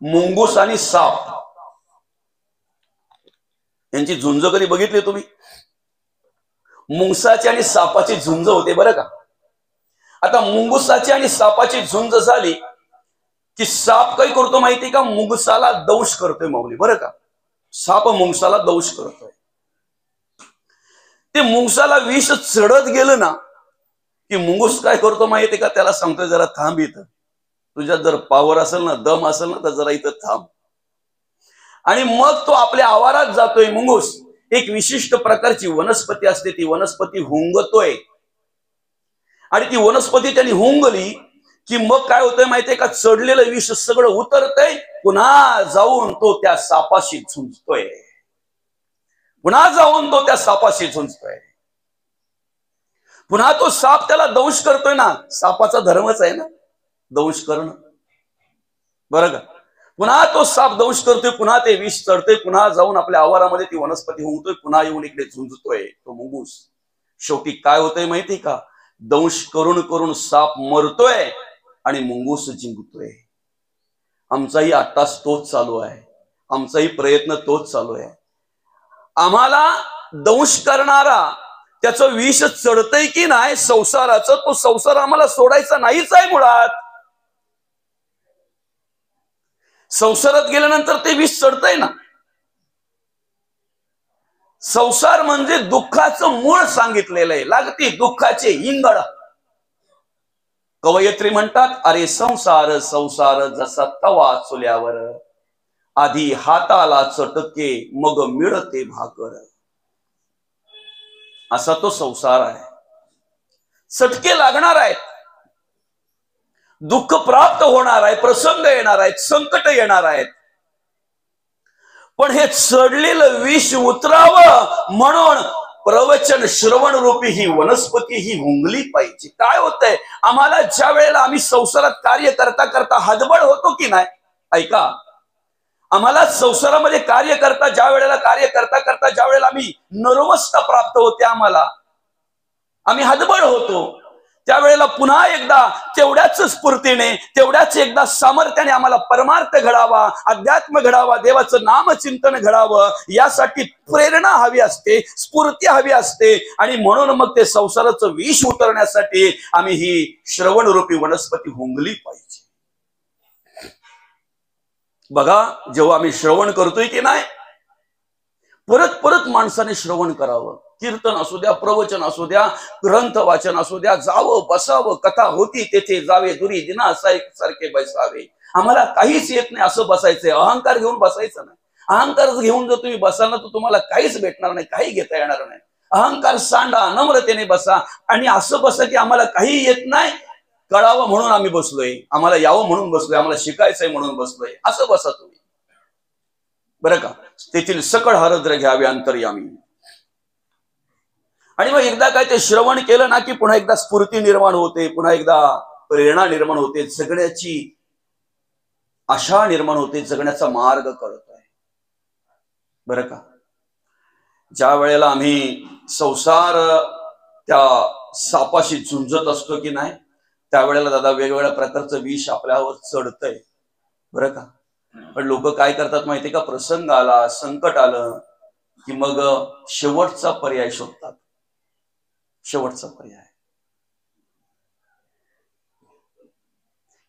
मुंगूस आणि साप यांची झुंज कधी बघितली तुम्ही? मुंगसाची आणि सापाची झुंज होते बरं का. आता मुंगुसाची आणि सापाची झुंज झाली की साप काही करतो माहिती का? मुंगसाला दंश करतोय माऊली, बरं का. साप मुंगसाला दंश करतोय. ते मुंगसाला विष चढत गेलं ना की मुंगूस काय करतो माहिती का? त्याला सांगतोय जरा थांब, इथं तुझ्यात जर पावर असेल ना, दम असेल ना, तर जरा इथं थांब. आणि मग तो आपल्या आवारात जातोय. मुंगूस एक विशिष्ट प्रकारची वनस्पती असते, ती वनस्पती हुंगतोय. आणि ती वनस्पती त्यांनी हुंगली की मग काय होतंय माहितीये का? चढलेलं विष सगळं उतरतंय. पुन्हा जाऊन तो त्या सापाशी झुंजतोय. पुन्हा जाऊन तो त्या सापाशी झुंजतोय. पुन्हा तो साप त्याला दंश करतोय ना. सापाचा धर्मच आहे ना दंश करणं, बरं का. पुन्हा तो साप दंश करतोय, पुन्हा ते विष चढतोय, पुन्हा जाऊन आपल्या आवारामध्ये ती वनस्पती हुंगतोय, पुन्हा येऊन इकडे झुंजतोय तो मुंगूस. शेवटी काय होतंय माहिती का? दंश करून करून साप मरतोय आणि मुंगूस जिंकतोय. आमचाही आत्ताच तोच चालू आहे. आमचाही प्रयत्न तोच चालू आहे. आम्हाला दंश करणारा त्याचं विष चढतंय की नाही संसाराचं, तो संसार आम्हाला सोडायचा नाहीच आहे मुळात. संसारात गेल्यानंतर ते विष चढतंय ना. संसार म्हणजे दुःखाचं मूळ सांगितलेलं आहे. लागते दुःखाचे इंगळ. कवयित्री म्हणतात, अरे संसार संसार जसा तवा चुल्यावर, आधी हाताला चटके मग मिळते भाकर. असा तो संसार आहे. चटके लागणार आहेत, दुःख प्राप्त होणार आहे, प्रसंग येणार आहेत, संकट येणार आहेत. पण हे चढलेलं विष उतरावं म्हणून प्रवचन श्रवण रूपी ही वनस्पती ही हुंगली पाहिजे. काय होतंय आम्हाला ज्या वेळेला आम्ही संसारात कार्य करता करता हतबल होतो की नाही, ऐका, आम्हाला संसारामध्ये कार्य करता ज्या वेळेला कार्य करता करता ज्या वेळेला आम्ही नर्वसता प्राप्त होते, आम्ही हतबल होतो, त्यावेळेला पुन्हा एकदा तेवढ्याच स्फूर्तीने तेवढ्याच एकदा सामर्थ्याने आम्हाला परमार्थ घडावा, अध्यात्म घडावा, देवाचं नामचिंतन घडावं, यासाठी प्रेरणा हवी असते, स्फूर्ती हवी असते. आणि म्हणून मग ते संसाराचं विष उतरण्यासाठी आम्ही ही श्रवण रूपी वनस्पती हुंगली पाहिजे. बघा, जेव्हा आम्ही श्रवण करतोय की नाही, परत परत माणसाने श्रवण करावं. कीर्तन असू द्या, प्रवचन असू द्या, ग्रंथ वाचन असू द्या, जावं बसावं, कथा होती तेथे जावे, दुरी दिना असा एक सारखे बसावे. आम्हाला काहीच येत नाही असं बसायचंय, अहंकार घेऊन बसायचं नाही. अहंकार घेऊन जर तुम्ही बसाल ना तर तुम्हाला काहीच भेटणार नाही, काही घेता येणार नाही. अहंकार सांडा, नम्रतेने बसा आणि असं बसा की आम्हाला काही येत नाही, कळावं म्हणून आम्ही बसलोय, आम्हाला यावं म्हणून बसलोय, आम्हाला शिकायचंय म्हणून बसलोय, असं बसा तुम्ही, बरं का. तेथील सकळ हरद्र घ्यावे अंतर्यामी. आणि मग एकदा काय ते श्रवण केलं ना की पुन्हा एकदा स्फूर्ती निर्माण होते, पुन्हा एकदा प्रेरणा निर्माण होते, जगण्याची आशा निर्माण होते, जगण्याचा मार्ग कळतोय, बरं का. ज्या वेळेला आम्ही संसार त्या सापाशी झुंजत असतो की नाही, त्यावेळेला दादा वेगवेगळ्या प्रकारचं विष आपल्यावर चढतंय, बरं का. पण लोक काय करतात माहितीये का? प्रसंग आला, संकट आलं की मग शेवटचा पर्याय शोधतात. शेवटचा पर्याय,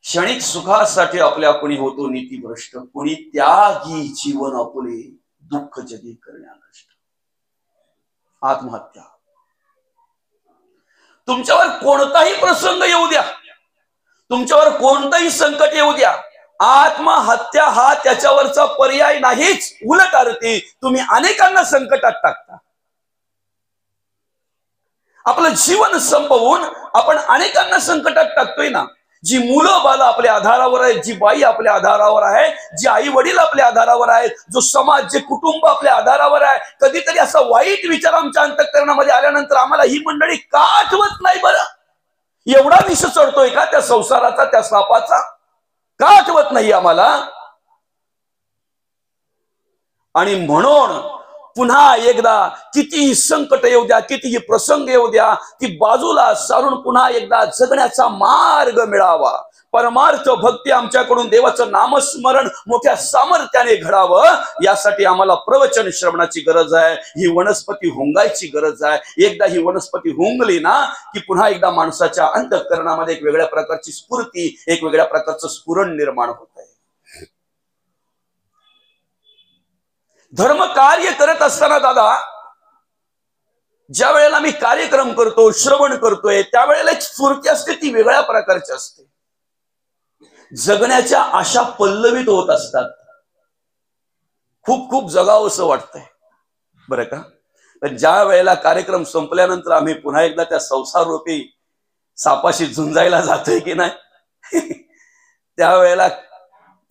क्षणिक सुखासाठी आपल्या कुणी होतो नीतीभ्रष्ट, कुणी त्यागी जीवन आपुले दुःख जगी करण्या नष्ट. आत्महत्या. तुमच्यावर कोणताही प्रसंग येऊ द्या, तुमच्यावर कोणतंही संकट येऊ द्या, आत्महत्या हा त्याच्यावरचा पर्याय नाहीच. उलट अर्थी तुम्ही अनेकांना संकटात टाकता. आपलं जीवन संपवून आपण अनेकांना संकटात टाकतोय ना. जी मुलं बाळ आपल्या आधारावर आहेत, जी बाई आपल्या आधारावर आहे, जी आई वडील आपल्या आधारावर आहेत, जो समाज, जे कुटुंब आपल्या आधारावर आहे, कधीतरी असा वाईट विचार आमच्या अंतःकरणामध्ये आल्यानंतर आम्हाला ही मंडळी का आठवत नाही बरं? एवढा विष चढतोय का त्या संसाराचा, त्या सापाचा? का आठवत नाही आम्हाला? आणि म्हणून पुन्हा एकदा कितीही संकट येऊ द्या, कितीही प्रसंग येऊ द्या, ती बाजूला सारून पुन्हा एकदा जगण्याचा मार्ग मिळावा. परमार्थ भक्ती आमच्याकडून देवाचं नामस्मरण मोठ्या सामर्थ्याने घडावं, यासाठी आम्हाला प्रवचन श्रवणाची गरज आहे. ही वनस्पती हुंगायची गरज आहे. एकदा ही वनस्पती हुंगली ना की पुन्हा एकदा माणसाच्या अंतःकरणामध्ये एक वेगळ्या प्रकारची स्फूर्ती, एक वेगळ्या प्रकारचं स्फुरण निर्माण होत आहे. धर्म कार्य करत असताना दादा, ज्या वेळेला मी कार्यक्रम करतो, श्रवण करतोय, त्यावेळेला एक स्फूर्ती असते, ती वेगळ्या प्रकारची असते. जगण्याच्या आशा पल्लवित होत असतात. खूप खूप जगावं असं वाटतंय बरं का. तर ज्या वेळेला कार्यक्रम संपल्यानंतर आम्ही पुन्हा एकदा त्या संसार रूपी सापाशी झुंजायला जातोय की नाही, त्यावेळेला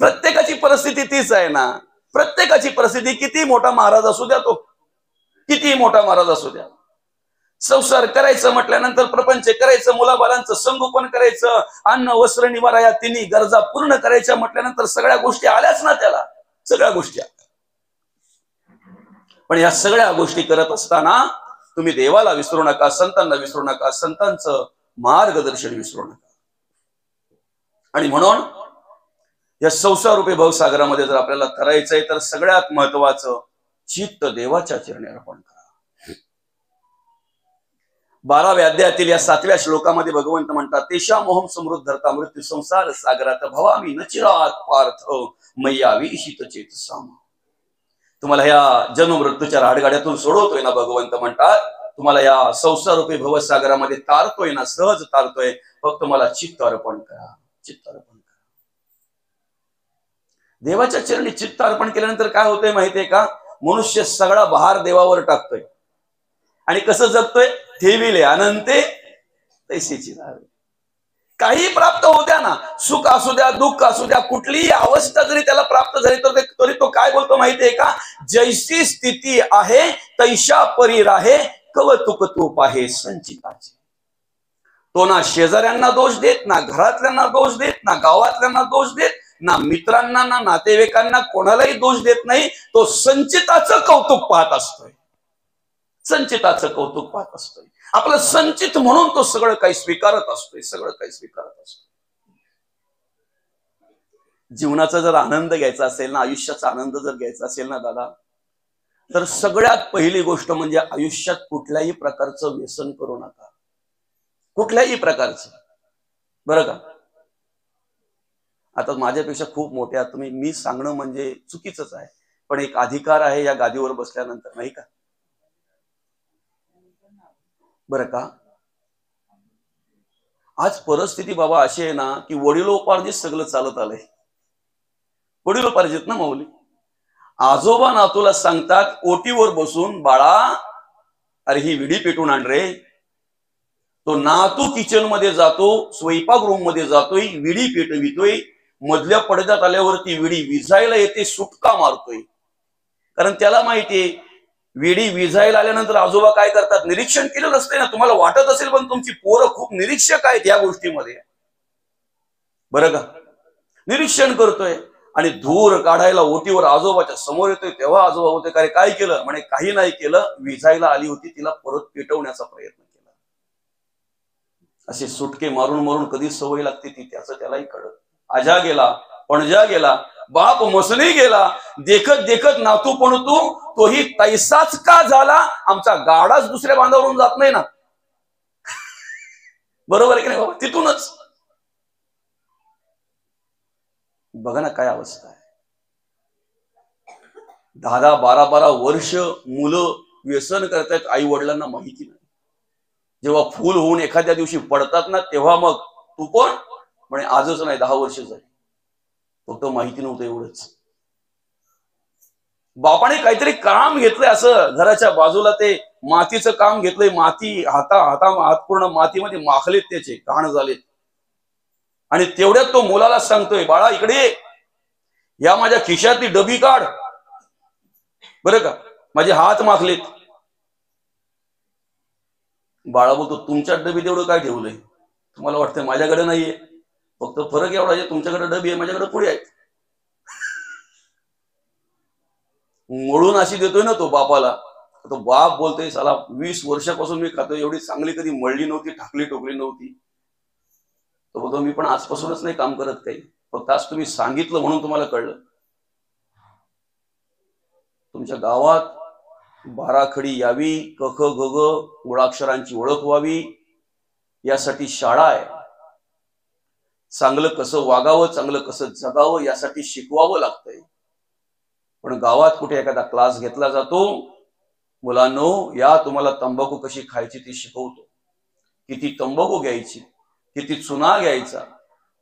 प्रत्येकाची परिस्थिती तीच आहे ना. प्रत्येकाची परिस्थिती, किती मोठा महाराज असू द्या, तो किती मोठा महाराज असू द्या, संसार करायचं म्हटल्यानंतर प्रपंच करायचं, मुलाबाळांचं संगोपन करायचं, अन्न वस्त्र निवारा या तिन्ही गरजा पूर्ण करायच्या म्हटल्यानंतर सगळ्या गोष्टी आल्याच ना त्याला, सगळ्या गोष्टी. पण या सगळ्या गोष्टी करत असताना तुम्ही देवाला विसरू नका, संतांना विसरू नका, संतांचं मार्गदर्शन विसरू नका. आणि म्हणून या संसार रूपी भवसागरामध्ये जर आपल्याला करायचंय तर सगळ्यात महत्वाचं, चित्त देवाच्या चरणी अर्पण करा. 12व्या अध्यायातील या 7व्या श्लोकामध्ये भगवंत म्हणतात, तेषा मोहम समृद्धरता मृत्यू संसार सागरात भवामी नचिरात पार्थ मैया विशित चेतसाम. तुम्हाला या जन्म मृत्यूच्या राडगाड्यातून सोडवतोय ना भगवंत म्हणतात, तुम्हाला या संसार रूपी भवसागरामध्ये तारतोय ना, सहज तारतोय, फक्त मला चित्त अर्पण करा, चित्त अर्पण करा. देवाच्या चरणी चित्त अर्पण केल्यानंतर काय होतंय माहितीये का, मनुष्य सगळा भार देवावर टाकतोय आणि कसं जगतोय, ठेविले अनंते तैसीची राहावे. काही प्राप्त होत्या ना, सुख असू द्या, दुःख असू द्या, कुठलीही अवस्था जरी त्याला प्राप्त झाली तरी तो काय बोलतो माहितीये का, जैसी स्थिती आहे तैशा परी राहे, कवतुक तूप आहे संचिताचे. तो ना शेजाऱ्यांना दोष देत, ना घरातल्यांना दोष देत, ना गावातल्यांना दोष देत, ना मित्रांना ना नातेवाईकांना कोणालाही दोष देत नाही. तो संचिताचं कौतुक पाहत असतोय, संचिताचं कौतुक पाहत असतोय. आपलं संचित म्हणून तो सगळं काही स्वीकारत असतोय, सगळं काही स्वीकारत असतोय. जीवनाचा जर आनंद घ्यायचा असेल ना, आयुष्याचा आनंद जर घ्यायचा असेल ना दादा, तर सगळ्यात पहिली गोष्ट म्हणजे आयुष्यात कुठल्याही प्रकारचं व्यसन करू नका, कुठल्याही प्रकारचं, बरं का. आता माझ्यापेक्षा खूप मोठे आहात तुम्ही, मी सांगणं म्हणजे चुकीचंच आहे, पण एक अधिकार आहे या गादीवर बसल्यानंतर, नाही का, बरं का. आज परिस्थिती बाबा अशी आहे ना की वडिलोपार्जित सगळं चालत आलंय. वडिलोपार्जित ना माऊली. आजोबा नातूला सांगतात ओटीवर बसून, बाळा अरे ही विडी पेटून आण रे. तो नातू किचन मध्ये जातो, स्वयंपाक रूम मध्ये जातोय, विडी पेटवितोय. मधल्या पडद्यात आल्यावरती विडी विझायला येते, सुटका मारतोय, कारण त्याला माहितीये विडी विझायला आल्यानंतर आजोबा काय करतात, निरीक्षण केलेलं असते ना. तुम्हाला वाटत असेल पण तुमची पोरं खूप निरीक्षक आहेत या गोष्टीमध्ये, बरं का. निरीक्षण करतोय आणि धूर काढायला ओटीवर आजोबाच्या समोर येतोय, तेव्हा आजोबा होते काय, काय केलं म्हणे, काही नाही केलं, विझायला आली होती तिला परत पेटवण्याचा प्रयत्न केला. असे सुटके मारून मारून कधी सवय लागते ती त्याचं त्यालाही कळत. आजा गेला, पणजा गेला, बाप मसली गेला, देखत देखत नातू पण तोही तैसाच का झाला, आमचा गाडाच दुसऱ्या बांधावरून जात नाही ना. बरोबर आहे की नाही बाबा. तिथूनच बघा ना काय अवस्था आहे. 10-10, 12-12 वर्ष मुलं व्यसन करतायत, आई वडिलांना माहिती नाही. जेव्हा फुल होऊन एखाद्या दिवशी पडतात ना, तेव्हा मग तू पण म्हणे आजच नाही 10 वर्ष झाली, फक्त माहिती नव्हतं एवढंच. बापाने काहीतरी काम घेतलंय, असं घराच्या बाजूला ते मातीचं काम घेतलंय, माती हात पूर्ण मातीमध्ये माखलेत, त्याचे घाण झालेत. आणि तेवढ्यात तो मुलाला सांगतोय, बाळा इकडे ये, या माझ्या खिशातली डबी काढ, बरं का, माझे हात माखलेत. बाळा बोलतो, तुमच्या डबीत एवढं काय ठेवलंय, तुम्हाला वाटतंय माझ्याकडे नाहीये, फक्त फरक एवढा आहे तुमच्याकडे डबी आहे, माझ्याकडे पुढे आहेत. मळून अशी देतोय ना तो बापाला, तो बाप बोलतोय साला 20 वर्षापासून मी खातोय, एवढी चांगली कधी मळली नव्हती, ठाकली टोकली नव्हती. तो बोलतो मी पण आजपासूनच नाही काम करत काही, फक्त आज तुम्ही सांगितलं म्हणून तुम्हाला कळलं. तुमच्या गावात बाराखडी यावी, क ख ग घ मुळाक्षरांची ओळख व्हावी, यासाठी शाळा आहे. चांगलं कसं वागावं, चांगलं कसं जगावं यासाठी शिकवावं लागतंय. पण गावात कुठे एखादा क्लास घेतला जातो, मुलांनो या तुम्हाला तंबाखू कशी खायची ती शिकवतो, किती तंबाखू घ्यायची, किती चुना घ्यायचा,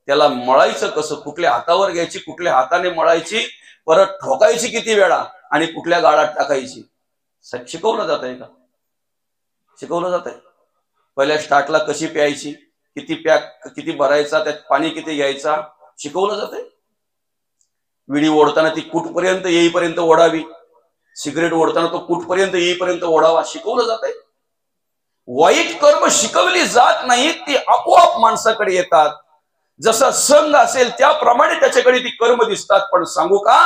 त्याला मळायचं कसं, कुठल्या हातावर घ्यायची, कुठल्या हाताने मळायची, परत ठोकायची किती वेळा आणि कुठल्या गाळात टाकायची, शिकवलं जात आहे का? शिकवलं जात आहे. पहिल्या स्टार्टला कशी प्यायची, किती किती भरायचा, त्यात पाणी किती घ्यायचा, शिकवलं जात आहे. विडी ओढताना ती कुठपर्यंत येईपर्यंत ओढावी, सिगरेट ओढताना तो कुठपर्यंत येईपर्यंत ओढावा, शिकवलं जात आहे. वाईट कर्म शिकवली जात नाहीत, ती आपोआप माणसाकडे येतात. जसा संघ असेल त्याप्रमाणे त्याच्याकडे ती कर्म दिसतात. पण सांगू का,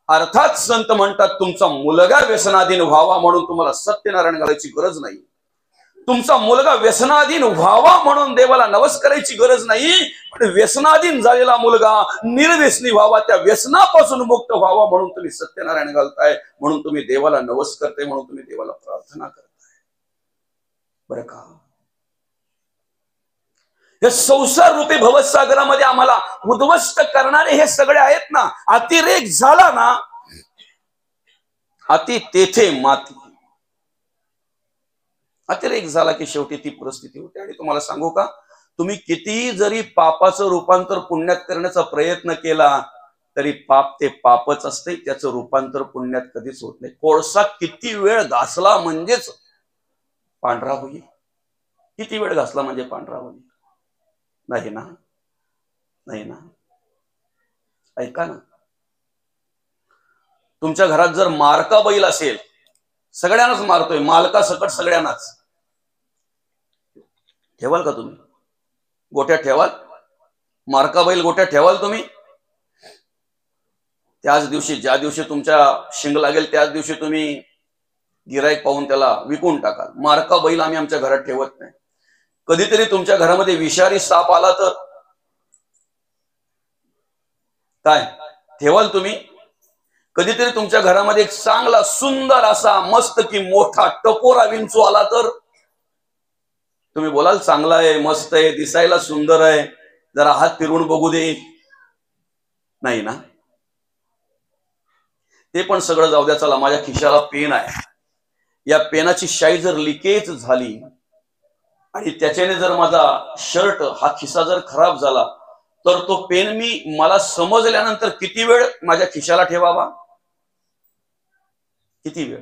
अर्थात संत म्हणतात तुमचा मुलगा व्यसनाधीन व्हावा म्हणून तुम्हाला सत्यनारायण घालायची गरज नाही. तुमचा मुलगा व्यसनाधीन व्हावा म्हणून देवाला नवस करायची गरज नाही. पण व्यसनाधीन झालेला मुलगा निर्व्यसनी व्हावा, त्या व्यसनापासून मुक्त व्हावा म्हणून तुम्ही सत्यनारायण घालताय, म्हणून तुम्ही देवाला नवस करताय, म्हणून तुम्ही देवाला प्रार्थना करताय. बरं का, हे संसार रूपी भवसागरामध्ये आम्हाला उद्ध्वस्त करणारे हे सगळे आहेत ना. अतिरेक झाला ना, अति तेथे माती. अतिरेक झाला की शेवटी ती परिस्थिती होते. आणि तुम्हाला सांगू का, तुम्ही किती जरी पापाचं रूपांतर पुण्यात करण्याचा प्रयत्न केला तरी पाप ते पापच असते, त्याचं रूपांतर पुण्यात कधीच होत नाही. कोळसा किती वेळ घासला म्हणजेच पांढरा होईल, किती वेळ घासला म्हणजे पांढरा होईल? नाही ना, नाही ना. ऐका ना, तुमच्या घरात जर मारका बैल असेल, सगळ्यांनाच मारतोय, मालका सकट सगळ्यांनाच, ठेवाल का तुम्ही? गोट्यात ठेवाल? मारका बैल गोट्यात ठेवाल तुम्ही? त्याच दिवशी, ज्या दिवशी तुमच्या शिंग लागेल त्याच दिवशी तुम्ही गिराईक पाहून त्याला विकून टाकाल. मारका बैल आम्ही आमच्या घरात ठेवत नाही. कधीतरी तुमच्या घरामध्ये विषारी साप आला तर काय ठेवाल तुम्ही? कधीतरी तुमच्या घरामध्ये एक चांगला सुंदर असा मस्त की मोठा टपोरा विंचू आला तर तुम्ही बोलाल चांगला आहे, मस्त आहे, दिसायला सुंदर आहे, जरा हात फिरवून बघू दे? नाही ना. ते पण सगळं जाऊ द्या, चला माझ्या खिशाला पेन आहे, या पेनाची शाई जर लिकेज झाली आणि त्याच्याने जर माझा शर्ट हा खिसा जर खराब झाला तर तो पेन मी मला समजल्यानंतर किती वेळ माझ्या खिशाला ठेवावा? किती वेळ?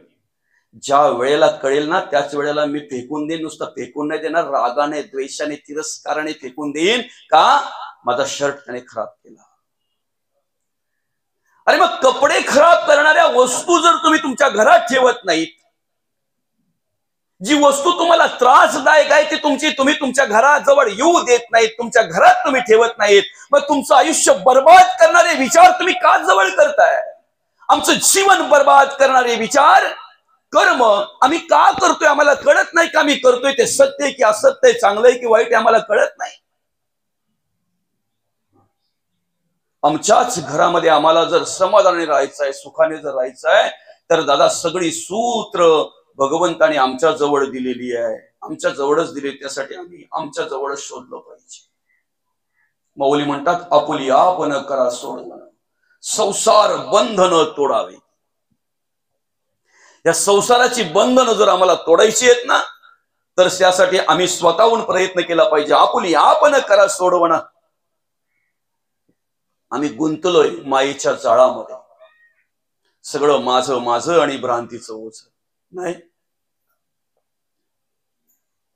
ज्या वेळेला कळेल ना त्याच वेळेला मी फेकून देईन. नुसतं फेकून नाही देणार, रागाने, द्वेषाने, तिरस्काराने फेकून देईन. का? माझा शर्ट त्याने खराब केला. अरे मग कपडे खराब करणाऱ्या वस्तू जर तुम्ही तुमच्या घरात ठेवत नाहीत, जी वस्तू तुम्हाला त्रासदायक आहे ती तुम्ही तुमच्या घराजवळ येऊ देत नाहीत, तुमच्या घरात तुम्ही ठेवत नाहीत, मग तुमचं आयुष्य बर्बाद करणारे विचार तुम्ही का जवळ करताय? आमचं जीवन बर्बाद करणारे विचार, कर्म आम्ही का करतोय आम्हाला कळत नाही का? आम्ही करतोय ते सत्य आहे की असत्य आहे, चांगलं आहे की वाईट आहे आम्हाला कळत नाही. आमच्याच घरामध्ये आम्हाला जर समाधानाने राहायचं आहे, सुखाने जर राहायचं आहे, तर दादा सगळी सूत्र भगवंताने आमच्या जवळ दिलेली आहे, आमच्या जवळच दिली, त्यासाठी आम्ही आमच्या जवळच शोधलं पाहिजे. माऊली म्हणतात आपुली आपण करा सोडवण, संसार बंधन तोडावे. या संसाराची बंधनं जर आम्हाला तोडायची आहेत ना, तर त्यासाठी आम्ही स्वतःहून प्रयत्न केला पाहिजे. आपुली आपण करा सोडवण. आम्ही गुंतलोय मायेच्या जाळामध्ये, सगळं माझं माझं आणि भ्रांतीचं ओझ. नाही,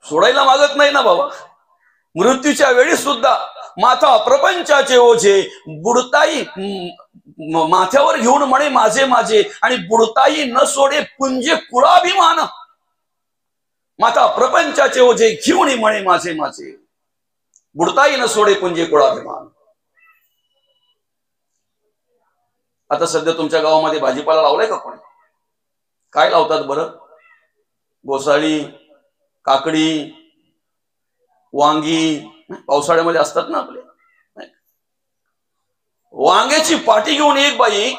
सोडायला मागत नाही ना बाबा. मृत्यूच्या वेळी सुद्धा माथा प्रपंचाचे ओझे, बुडताई माथ्यावर घेऊन म्हणे माझे माझे, आणि बुडताई न सोडे पुंजे कुळाभिमान. माथा प्रपंचाचे ओझे घेऊन म्हणे माझे माझे, बुडताई न सोडे पुंजे कुळाभिमान. आता सध्या तुमच्या गावामध्ये भाजीपाला लावलाय का कोणी? काय लावतात बरं? घोसाळी, काकडी, वांगी पावसाळ्यामध्ये असतात ना आपले. वांग्याची पाटी घेऊन एक बाई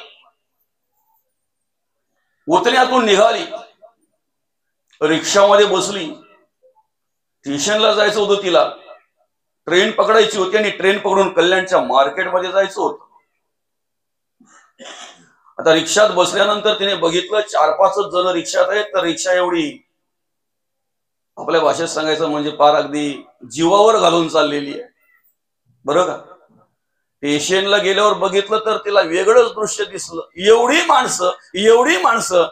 उतण्यातून निघाली, रिक्षामध्ये बसली. स्टेशनला जायचं होतं तिला, ट्रेन पकडायची होती आणि ट्रेन पकडून कल्याणच्या मार्केटमध्ये जायचं होतं. आता रिक्षात बसल्यानंतर तिने बघितलं 4-5 जण रिक्षात आहेत. तर रिक्षा एवढी आपल्या भाषेत सांगायचं म्हणजे पार अगदी जीवावर घालून चाललेली आहे, बरं का. स्टेशनला गेल्यावर बघितलं तर तिला वेगळंच दृश्य दिसलं. एवढी माणसं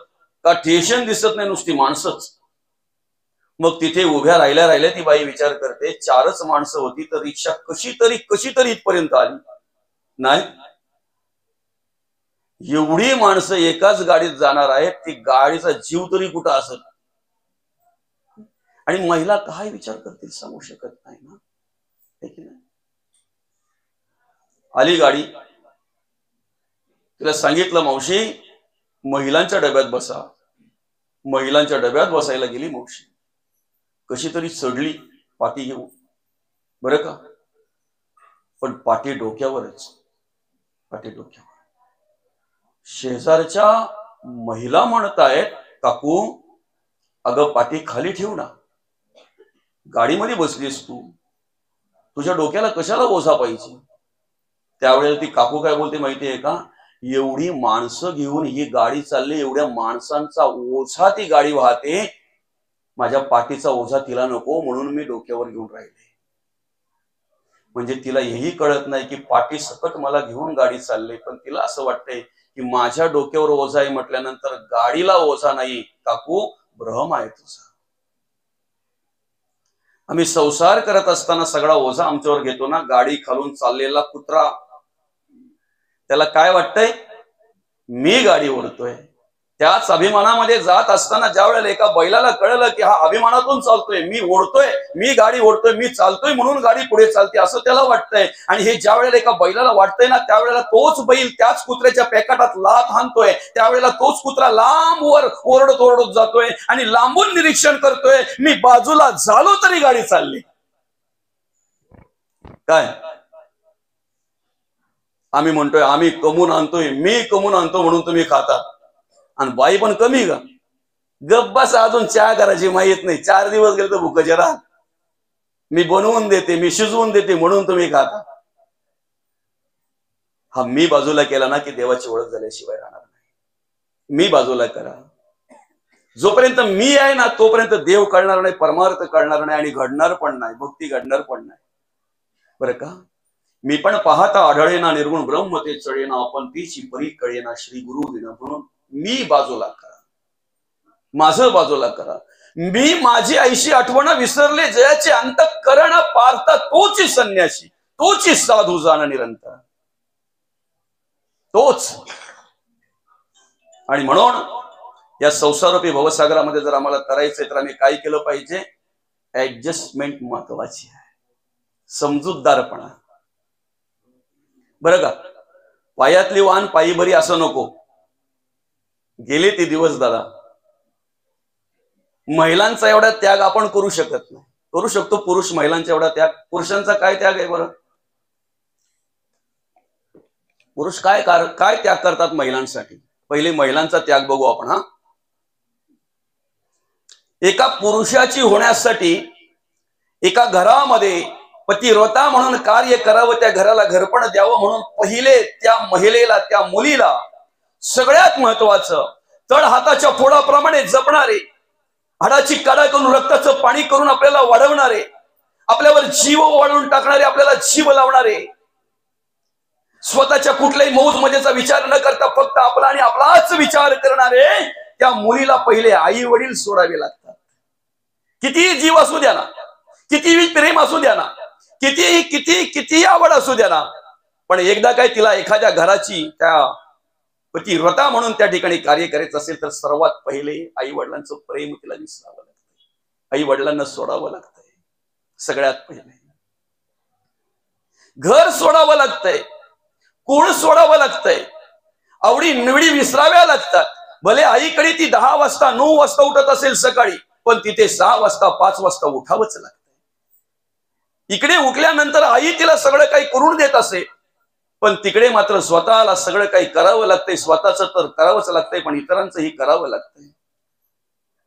का स्टेशन दिसत नाही, नुसती माणसंच. मग तिथे उभ्या राहिल्या ती बाई विचार करते, 4च माणसं होती तर रिक्षा कशी तरी इथपर्यंत आली नाही. एवढी माणसं एकाच गाडीत जाणार आहेत, ती गाडीचा जीव तरी कुठं असेल. आणि महिला काय विचार करतील सांगू शकत नाही ना, है की नाही. आली गाडी, तिला सांगितलं मावशी महिलांच्या डब्यात बसा. महिलांच्या डब्यात बसायला गेली मावशी. कशी तरी चढली पाटी घेऊन, बरं का. पण पाटी डोक्यावरच, पाटी डोक्यावर. शेजारच्या महिला म्हणतायत, काकू अगं पाटी खाली ठेव ना, गाडीमध्ये बसलीस तू, तुझ्या डोक्याला कशाला ओझा पाहिजे. त्यावेळेला ती काकू काय बोलते माहितीये का, एवढी माणसं घेऊन ही गाडी चालली, एवढ्या माणसांचा ओझा ती गाडी वाहते, माझ्या पाठीचा ओझा तिला नको म्हणून मी डोक्यावर घेऊन राहिले. म्हणजे तिला हेही कळत नाही की पाठी सकट मला घेऊन गाडी चालली, पण तिला असं वाटतंय की माझ्या डोक्यावर ओझा आहे म्हटल्यानंतर गाडीला ओझा नाही. काकू भ्रम आहे तुझा. आम्ही संसार करत असताना सगळा ओझा आमच्यावर घेतो ना. गाडी खालून चाललेला कुत्रा, त्याला काय वाटतंय, मी गाडी ओढतोय. त्याच अभिमानामध्ये जात असताना ज्या वेळेला एका बैलाला कळलं की हा अभिमानातून चालतोय, मी ओढतोय, मी गाडी ओढतोय, मी चालतोय म्हणून गाडी पुढे चालते असं त्याला वाटतंय. आणि हे ज्या वेळेला एका बैलाला वाटतंय ना, त्यावेळेला तोच बैल त्याच कुत्र्याच्या पेकाटात लाथ हाणतोय. त्यावेळेला तोच कुत्रा लांबवर ओरडत जातोय आणि लांबून निरीक्षण करतोय, मी बाजूला झालो तरी गाडी चालली. काय आम्ही म्हणतोय, आम्ही कमवून आणतोय, मी कमवून आणतो म्हणून तुम्ही खाता. आणि बाई पण कमी का, गप्प बस, अजून चहा करायची माहित नाही, 4 दिवस गेले तर भुकचे राहा, मी बनवून देते, मी शिजवून देते म्हणून तुम्ही खाता. हा मी बाजूला केला ना की देवाची ओळख झाल्याशिवाय राहणार नाही. मी बाजूला करा, जोपर्यंत मी आहे ना तोपर्यंत देव कळणार नाही, परमार्थ कळणार नाही आणि घडणार पण नाही, भक्ती घडणार पण नाही, बरं का. मी पण पाहता आढळेना, निर्गुण ब्रह्म ते चढेना, आपण तीची परी कळेना, श्री गुरु विना. म्हणून मी बाजूला करा, माझं बाजूला करा. मी माझी आईशी आठवण विसरले, जयाचे अंतःकरण पारता तोची संन्यासी, तोची साधू जाण निरंतर, तोच. आणि म्हणून या संसारूपी भवसागरामध्ये जर आम्हाला तरायचंय तर आम्ही काय केलं पाहिजे, ऍडजस्टमेंट महत्वाची आहे, समजूतदारपणा, बरं का. पायातली वाहन पायी बरी असं नको. गेले ते दिवस दादा, महिलांचा एवढा त्याग आपण करू शकत नाही. करू शकतो पुरुष, महिलांचा एवढा त्याग, पुरुषांचा काय त्याग आहे बरं. पुरुष काय त्याग करतात महिलांसाठी. पहिले महिलांचा त्याग बघू आपण. हा, एका पुरुषाची होण्यासाठी एका घरामध्ये पतिव्रता म्हणून कार्य करावं, त्या घराला घरपण द्यावं म्हणून पहिले त्या महिलेला, त्या मुलीला सगळ्यात महत्वाचं तळ हाताच्या फोडाप्रमाणे जपणारे, हाडाची काढा करून रक्ताचं पाणी करून आपल्याला वाढवणारे, आपल्यावर जीव वाढवून टाकणारे, आपल्याला जीव लावणारे, स्वतःच्या कुठल्याही मौज मजेचा विचार न करता फक्त आपला आणि आपलाच विचार करणारे त्या मुलीला पहिले आई वडील सोडावे लागतात. कितीही जीव असू द्या ना, कितीही प्रेम असू द्या ना, किती आवड असू द्या ना, पण एकदा काय तिला एखाद्या घराची त्या पतिव्रता म्हणून त्या ठिकाणी कार्य करायचं असेल तर सर्वात पहिले आई वडिलांचं प्रेम तिला विसरावं लागतं, आई वडिलांना सोडावं लागतंय. सगळ्यात पहिले घर सोडावं लागतंय, कुळ सोडावं लागतंय, आवडी निवडी विसराव्या लागतात. भले आईकडे ती 10 वाजता 9 वाजता उठत असेल सकाळी, पण तिथे 6 वाजता 5 वाजता उठावंच लागतं. इकडे उठल्यानंतर आई तिला सगळं काही करून देत असे, पण तिकडे मात्र स्वतःला सगळं काही करावं लागतंय. स्वतःच तर करावंच लागतंय, पण इतरांचंही करावं लागतंय.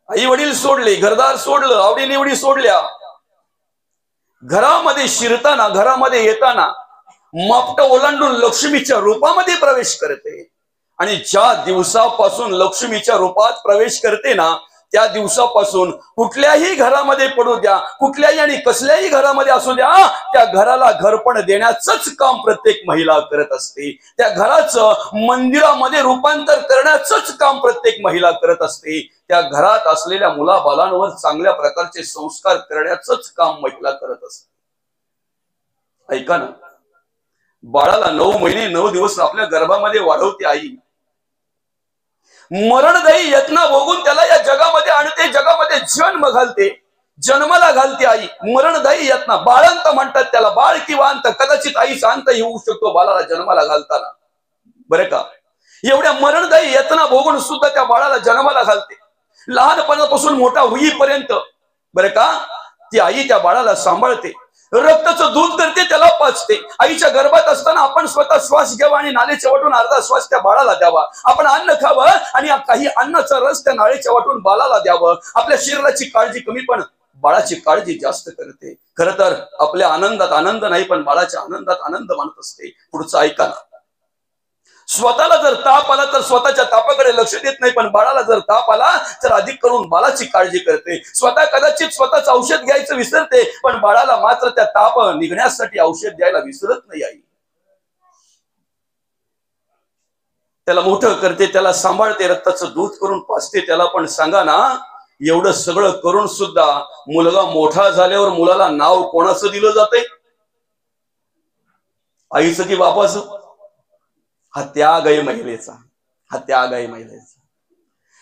आई वडील सोडले, घरदार सोडलं, आवडी निवडी सोडल्या. घरामध्ये शिरताना, घरामध्ये येताना मापट ओलांडून लक्ष्मीच्या रूपामध्ये प्रवेश करते. आणि ज्या दिवसापासून लक्ष्मीच्या रूपात प्रवेश करते ना, त्या दिवसापासून कुठल्याही घरामध्ये पडू द्या, कुठल्याही आणि कसल्याही घरामध्ये असू द्या, त्या घराला घरपण देण्याचंच काम प्रत्येक महिला करत असते. त्या घराचं मंदिरामध्ये रूपांतर करण्याचंच काम प्रत्येक महिला करत असते. त्या घरात असलेल्या मुलाबालांवर चांगल्या प्रकारचे संस्कार करण्याचंच काम महिला करत असते. ऐका ना, बाळाला 9 महिने 9 दिवस आपल्या गर्भामध्ये वाढवते आई. मरणदायी यत्न भोगून त्याला या जगामध्ये आणते, जगामध्ये जन्म घालते, जन्माला घालते आई. मरणदायी यत्न, बाळंत म्हणतात त्याला, बाळ किंवा अंत. कदाचित आईचा अंत होऊ शकतो बाळाला जन्माला घालताना, बरं का. एवढ्या मरणदायी यत्न भोगून सुद्धा त्या बाळाला जन्माला घालते. लहानपणापासून मोठा होईपर्यंत, बरं का, ती आई त्या बाळाला सांभाळते. रक्ताचं दूध करते, त्याला पाजते. आईच्या गर्भात असताना आपण स्वतः श्वास घ्यावा आणि नालेच्या वाटून अर्धा श्वास त्या बाळाला द्यावा. आपण अन्न खावं आणि काही अन्नाचा रस त्या नाळेच्या वाटून बाळाला द्यावं. आपल्या शरीराची काळजी कमी, पण बाळाची काळजी जास्त करते. खरं तर आपल्या आनंदात आनंद नाही, पण बाळाच्या आनंदात आनंद मानत असते. पुढचं ऐका ना, स्वतःला जर ताप आला तर स्वतःच्या तापाकडे लक्ष देत नाही, पण बाळाला जर ताप आला तर अधिक करून बाळाची काळजी करते. स्वतः कदाचित स्वतःच औषध घ्यायचं विसरते, पण बाळाला मात्र त्या ताप निघण्यासाठी औषध द्यायला विसरत नाही आई. त्याला मोठं करते, त्याला सांभाळते, रक्ताचं दूध करून पाजते त्याला. पण सांगा ना, एवढं सगळं करून सुद्धा मुलगा मोठा झाल्यावर मुलाला नाव कोणाचं दिलं जातंय? आईचं की बापाचं? हा त्याग आहे महिलेचा, हा त्याग आहे महिलेचा.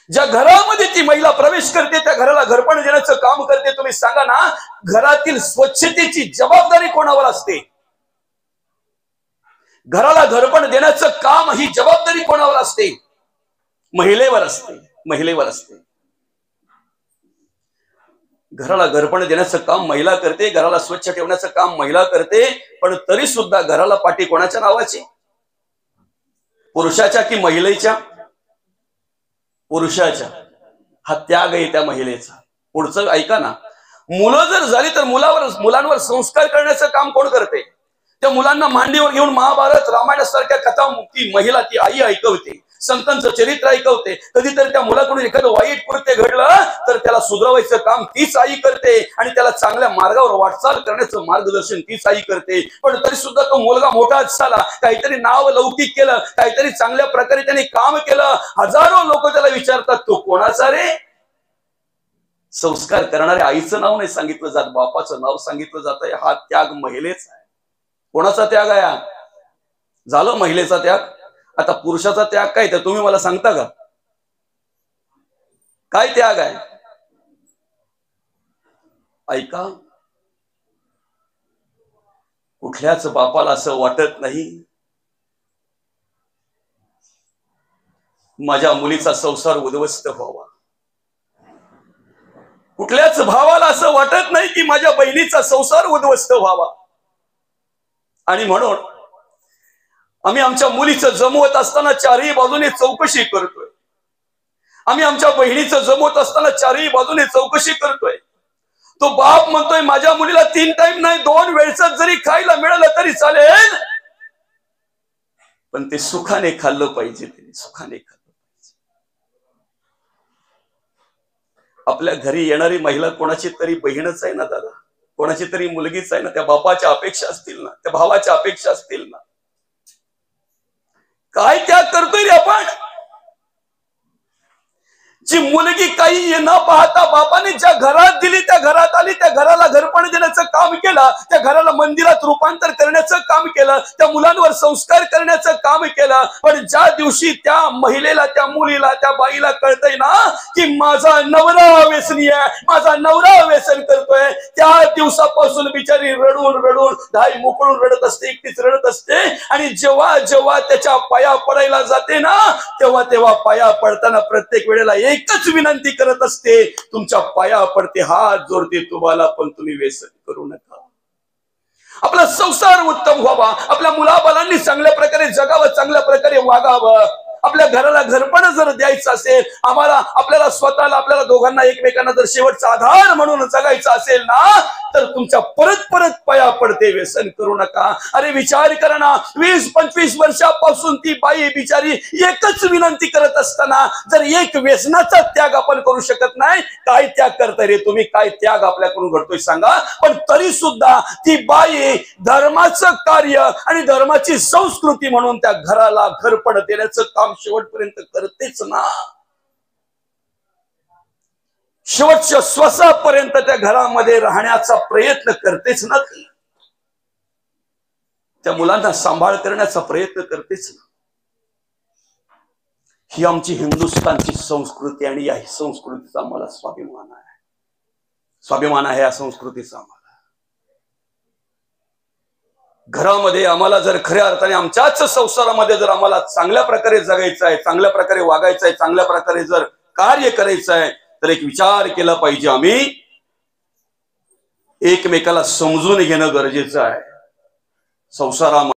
ज्या घरामध्ये ती महिला प्रवेश करते त्या घराला घरपण देण्याचं काम करते. तुम्ही सांगा ना, घरातील स्वच्छतेची जबाबदारी कोणावर असते? घराला घरपण देण्याचं काम, ही जबाबदारी कोणावर असते? महिलेवर असते, महिलेवर असते. घराला घरपण देण्याचं काम महिला करते, घराला स्वच्छ ठेवण्याचं काम महिला करते, पण तरी सुद्धा घराला पाठी कोणाच्या नावाची? पुरुषाच्या की महिलेच्या? पुरुषाच्या. हा त्याग आहे त्या महिलेचा. पुढचं ऐका ना, मुलं जर झाली तर मुलांवर संस्कार करण्याचं काम कोण करते? त्या मुलांना मांडीवर घेऊन महाभारत रामायणासारख्या कथा ती महिला, ती आई ऐकवते, संतांचं चरित्र ऐकवते. कधीतरी त्या मुलाकडून एखादं वाईट कृत्य घडलं तर त्याला सुधरवायचं काम तीच आई करते आणि त्याला चांगल्या मार्गावर वाटचाल करण्याचं मार्गदर्शन तीच आई करते. पण तरी सुद्धा तो मुलगा मोठा झाला, काहीतरी नाव लौकिक केलं, काहीतरी चांगल्या प्रकारे त्याने काम केलं, हजारो लोक त्याला विचारतात, तो कोणाचा रे? संस्कार करणाऱ्या आईचं नाव नाही सांगितलं जात, बापाचं नाव सांगितलं जात आहे. हा त्याग महिलेचा आहे. कोणाचा त्याग आहे? झालं महिलेचा त्याग. आता पुरुषाचा त्याग काय तर तुम्ही मला सांगता का? काय त्याग आहे? ऐका, कुठल्याच बापाला असं वाटत नाही माझ्या मुलीचा संसार उद्ध्वस्त व्हावा. कुठल्याच भावाला असं वाटत नाही की माझ्या बहिणीचा संसार उद्ध्वस्त व्हावा. आणि म्हणून आम्ही आमच्या मुलीचं जमवत असताना चारही बाजूने चौकशी करतोय. आम्ही आमच्या बहिणीचं जमवत असताना चारही बाजूने चौकशी करतोय. तो बाप म्हणतोय माझ्या मुलीला 3 टाइम नाही 2 वेळचं जरी खायला मिळालं तरी चालेल, पण ते सुखाने खाल्लं पाहिजे, ते सुखाने खाल्लं पाहिजे. आपल्या घरी येणारी महिला कोणाची तरी बहीणच आहे ना दादा, कोणाची तरी मुलगीच आहे ना. त्या बापाच्या अपेक्षा असतील ना, त्या भावाच्या अपेक्षा असतील ना. काय त्याग करतोय रे आपण? जी मुलगी काही न पाहता बापाने ज्या घरात दिली त्या घरात आली, त्या घराला घरपण देण्याचं काम केलं, त्या घराला मंदिरात रूपांतर करण्याचं काम केलं, त्या मुलांवर संस्कार करण्याचं काम केलं. पण ज्या दिवशी त्या महिलेला, त्या मुलीला, त्या बाईला कळतंय ना की माझा नवरा व्यसनी आहे, माझा नवरा व्यसन करतोय, त्या दिवसापासून बिचारी रडून रडून धाई मोकळून रडत असते, एकटीच रडत असते. आणि जेव्हा जेव्हा त्याच्या पाया पडायला जाते ना, तेव्हा तेव्हा पाया पडताना प्रत्येक वेळेला एकच विनंती करत असते, तुमच्या पाया पडते, हात जोडते, तुम्हाला पण तुम्ही व्यसन करू नका. आपला संसार उत्तम व्हावा, आपल्या मुलाबालांनी चांगल्या प्रकारे जगावं, चांगल्या प्रकारे वागावं, आपल्या घराला घरपण जर द्यायचं असेल, आपल्याला स्वतःला, आपल्याला दोघांना एकमेकांना जर शेवटचा आधार म्हणून जगायचं असेल ना, तर तुमच्या परत परत पाया पडते, व्यसन करू नका. अरे विचार करा ना, 20-25 वर्षापासून ती बाई बिचारी एकच विनंती करत असताना जर एक व्यसनाचा त्याग आपण करू शकत नाही, काय त्याग करताय रे तुम्ही, काय त्याग आपल्याकडून घडतोय सांगा. पण तरी सुद्धा ती बाई धर्माचं कार्य आणि धर्माची संस्कृती म्हणून त्या घराला घरपण देण्याचं काम शेवटपर्यंत करतेच ना. शेवटच्या श्वासापर्यंत त्या घरामध्ये राहण्याचा प्रयत्न करतेच ना. त्या मुलांना सांभाळ करण्याचा प्रयत्न करतेच ना. ही आमची हिंदुस्थानची संस्कृती आणि या संस्कृतीचा आम्हाला स्वाभिमान आहे. स्वाभिमान आहे या संस्कृतीचा आम्हाला. घरामध्ये आम्हाला जर खऱ्या अर्थाने आमच्याच संसारामध्ये जर आम्हाला चांगल्या प्रकारे जगायचं आहे, चांगल्या प्रकारे वागायचं आहे, चांगल्या प्रकारे जर कार्य करायचं आहे, तर एक विचार केला पाहिजे, आम्ही एकमेकाला समजून घेणं गरजेचं आहे. संसारामध्ये